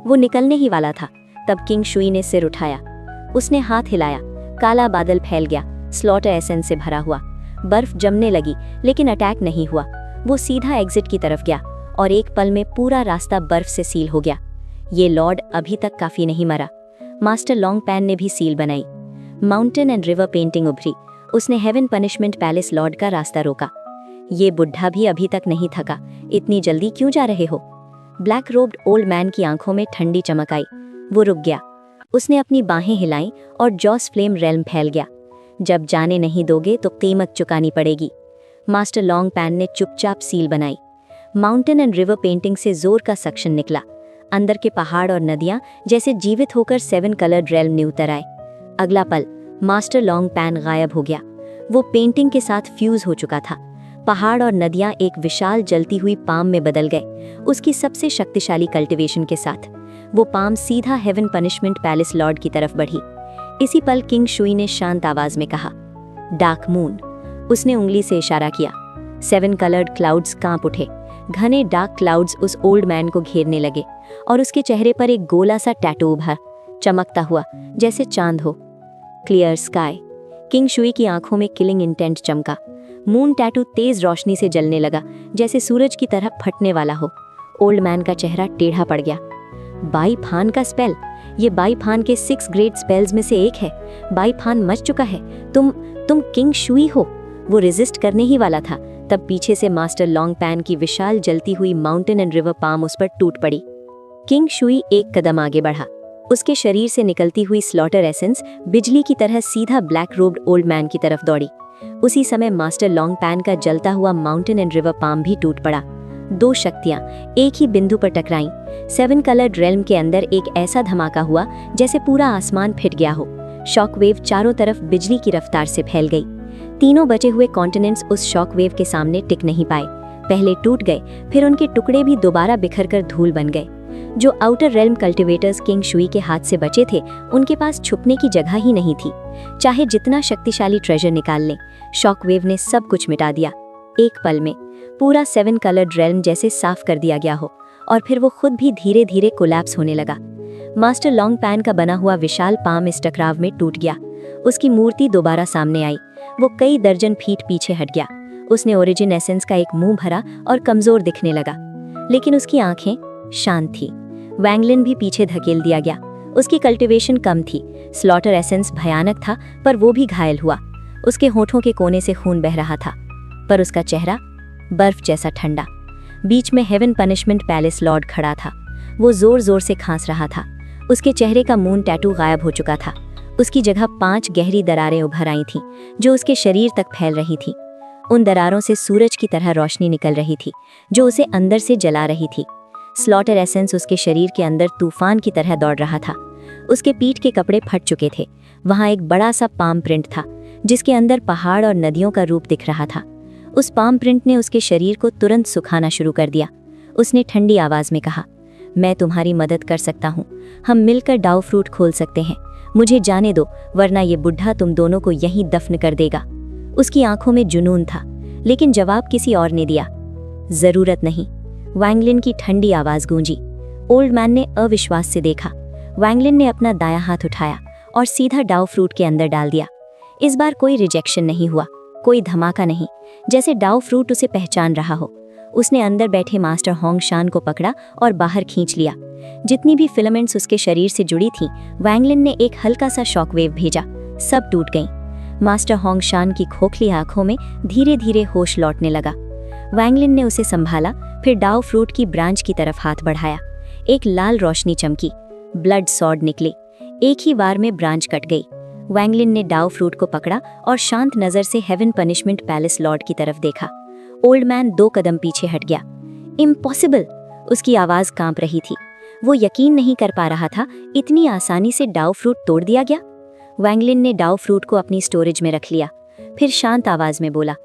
वो निकलने ही वाला था, तब किंग शुई ने सिर उठाया। उसने हाथ हिलाया। काला बादल फैल गया, स्लॉटर एसेंस से भरा हुआ। बर्फ जमने लगी, लेकिन अटैक नहीं हुआ। वो सीधा एग्जिट की तरफ गया और एक पल में पूरा रास्ता बर्फ से सील हो गया। ये लॉर्ड अभी तक काफी नहीं मरा। मास्टर लॉन्गपैन ने भी सील बनाई। माउंटेन एंड रिवर पेंटिंग उभरी। उसने हेवन पनिशमेंट पैलेस लॉर्ड का रास्ता रोका। ये बुढ़ा भी अभी तक नहीं थका। इतनी जल्दी क्यों जा रहे हो? ब्लैक रोब्ड ओल्ड मैन की आंखों में ठंडी चमक आई। वो रुक गया। उसने अपनी बाहें हिलाईं और जॉस फ्लेम रेल्म फैल गया। जब जाने नहीं दोगे तो कीमत चुकानी पड़ेगी। मास्टर लॉन्गपैन ने चुपचाप सील बनाई। माउंटेन एंड रिवर पेंटिंग से जोर का सक्शन निकला। अंदर के पहाड़ और नदियां जैसे जीवित होकर 7 कलर्ड रेल्म में उतर आए। अगला पल मास्टर लॉन्गपैन गायब हो गया। वो पेंटिंग के साथ फ्यूज हो चुका था। पहाड़ और नदियां एक विशाल जलती हुई पाम में बदल गए, उसकी सबसे शक्तिशाली कल्टीवेशन के साथ। वो पाम सीधा हेवन पनिशमेंट पैलेस लॉर्ड की तरफ बढ़ी। इसी पल किंग शुई ने शांत आवाज में कहा, डार्क मून। उसने उंगली से इशारा किया। 7 कलर्ड क्लाउड्स कांप उठे। घने डार्क क्लाउड्स उस ओल्ड मैन को घेरने लगे और उसके चेहरे पर एक गोला सा टैटू उभरा, चमकता हुआ जैसे चांद हो। Clear sky. किंग शुई की आंखों में किलिंग इंटेंट चमका। मून टैटू तेज रोशनी से जलने लगा, जैसे सूरज की तरह फटने वाला हो। ओल्ड मैन का चेहरा टेढ़ा पड़ गया। बाई फान का स्पेल। ये बाई फान के 6 ग्रेट स्पेल्स में से एक है। बाई फान मच चुका है। तुम किंग शुई हो। वो रेजिस्ट करने ही वाला था, तब पीछे से मास्टर लॉन्गपैन की विशाल जलती हुई माउंटेन एंड रिवर पाम उस पर टूट पड़ी। किंग शुई एक कदम आगे बढ़ा। उसके शरीर से निकलती हुई स्लॉटर एसेंस बिजली की तरह सीधा ब्लैक रोब्ड ओल्ड मैन की तरफ दौड़ी। उसी समय मास्टर लॉन्गपैन का जलता हुआ माउंटेन एंड रिवर पाम भी टूट पड़ा। 2 शक्तियां एक ही बिंदु पर टकराईं। 7 कलर्ड रेल्म के अंदर एक ऐसा धमाका हुआ जैसे पूरा आसमान फिट गया हो। शॉकवेव चारों तरफ बिजली की रफ्तार से फैल गई। तीनों बचे हुए कॉन्टिनेंट्स उस शॉकवेव के सामने टिक नहीं पाए। पहले टूट गए, फिर उनके टुकड़े भी दोबारा बिखर कर धूल बन गए। जो outer realm cultivators king Shuey के हाथ से बचे थे, उनके पास छुपने की जगह ही नहीं थी। चाहे जितना शक्तिशाली ट्रेजर निकाल लें, शॉकवेव ने सब कुछ मिटा दिया। एक पल में पूरा 7 कलर्ड रेल्म जैसे साफ कर दिया गया हो, और फिर वो खुद भी धीरे धीरे कोलैप्स होने लगा। मास्टर लॉन्ग पैन का बना हुआ विशाल पाम इस टकराव में टूट गया। उसकी मूर्ति दोबारा सामने आई। वो कई दर्जन फीट पीछे हट गया। उसने ओरिजिन एसेंस का एक मुंह भरा और कमजोर दिखने लगा, लेकिन उसकी आंखें शांत थी। वैंगलिन भी पीछे धकेल दिया गया। उसकी कल्टीवेशन कम थी। स्लॉटर एसेंस भयानक था, पर वो भी घायल हुआ। उसके होठों के कोने से खून बह रहा था, पर उसका चेहरा बर्फ जैसा ठंडा। बीच में हेवन पनिशमेंट पैलेस लॉर्ड खड़ा था। वो जोर जोर से खांस रहा था। उसके चेहरे का मून टैटू गायब हो चुका था। उसकी जगह 5 गहरी दरारें उभर आई थीं, जो उसके शरीर तक फैल रही थी। उन दरारों से सूरज की तरह रोशनी निकल रही थी, जो उसे अंदर से जला रही थी। स्लॉटर एसेंस उसके शरीर के अंदर तूफान की तरह दौड़ रहा था। उसके पीठ के कपड़े फट चुके थे। वहां एक बड़ा सा पाम प्रिंट था, जिसके अंदर पहाड़ और नदियों का रूप दिख रहा था। उस पाम प्रिंट ने उसके शरीर को तुरंत सुखाना शुरू कर दिया। उसने ठंडी आवाज में कहा, मैं तुम्हारी मदद कर सकता हूँ। हम मिलकर डाउ फ्रूट खोल सकते हैं। मुझे जाने दो, वरना ये बुढ़ा तुम दोनों को यहीं दफन कर देगा। उसकी आंखों में जुनून था, लेकिन जवाब किसी और ने दिया। जरूरत नहीं। वैंगलिन की ठंडी आवाज गूंजी। ओल्ड मैन ने अविश्वास से देखा। वैंगलिन ने अपना दायां हाथ उठाया और सीधा डाउ फ्रूट के अंदर डाल दिया। इस बार कोई रिजेक्शन नहीं हुआ, कोई धमाका नहीं, जैसे डाउ फ्रूट उसे पहचान रहा हो। उसने अंदर बैठे मास्टर होंग शान को पकड़ा और बाहर खींच लिया। जितनी भी फिलामेंट्स उसके शरीर से जुड़ी थीं, वैंगलिन ने एक हल्का सा शॉकवेव भेजा। सब टूट गईं। मास्टर होंग शान की खोखली आंखों में धीरे धीरे होश लौटने लगा। वैंगलिन ने उसे संभाला, फिर डाउ फ्रूट की ब्रांच की तरफ हाथ बढ़ाया। एक लाल रोशनी चमकी। ब्लड सॉर्ड निकली। एक ही बार में ब्रांच कट गई। वैंगलिन ने डाउ फ्रूट को पकड़ा और शांत नजर से हेवन पनिशमेंट पैलेस लॉर्ड की तरफ देखा। ओल्ड मैन 2 कदम पीछे हट गया। इम्पॉसिबल! उसकी आवाज कांप रही थी। वो यकीन नहीं कर पा रहा था, इतनी आसानी से डाउ फ्रूट तोड़ दिया गया। वैंगलिन ने डाउ फ्रूट को अपनी स्टोरेज में रख लिया, फिर शांत आवाज में बोला,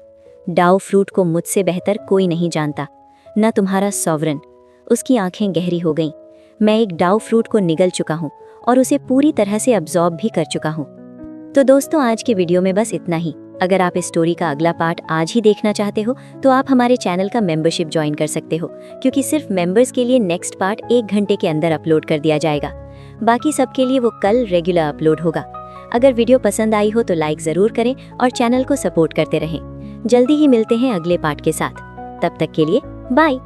डाउ फ्रूट को मुझसे बेहतर कोई नहीं जानता, न तुम्हारा सॉवरन। उसकी आंखें गहरी हो गईं। मैं एक डाउ फ्रूट को निगल चुका हूँ और उसे पूरी तरह से अब्जॉर्ब भी कर चुका हूँ। तो दोस्तों, आज के वीडियो में बस इतना ही। अगर आप इस स्टोरी का अगला पार्ट आज ही देखना चाहते हो, तो आप हमारे चैनल का मेंबरशिप ज्वाइन कर सकते हो, क्योंकि सिर्फ मेंबर्स के लिए नेक्स्ट पार्ट 1 घंटे के अंदर अपलोड कर दिया जाएगा। बाकी सबके लिए वो कल रेगुलर अपलोड होगा। अगर वीडियो पसंद आई हो तो लाइक ज़रूर करें और चैनल को सपोर्ट करते रहें। जल्दी ही मिलते हैं अगले पार्ट के साथ। तब तक के लिए बाय।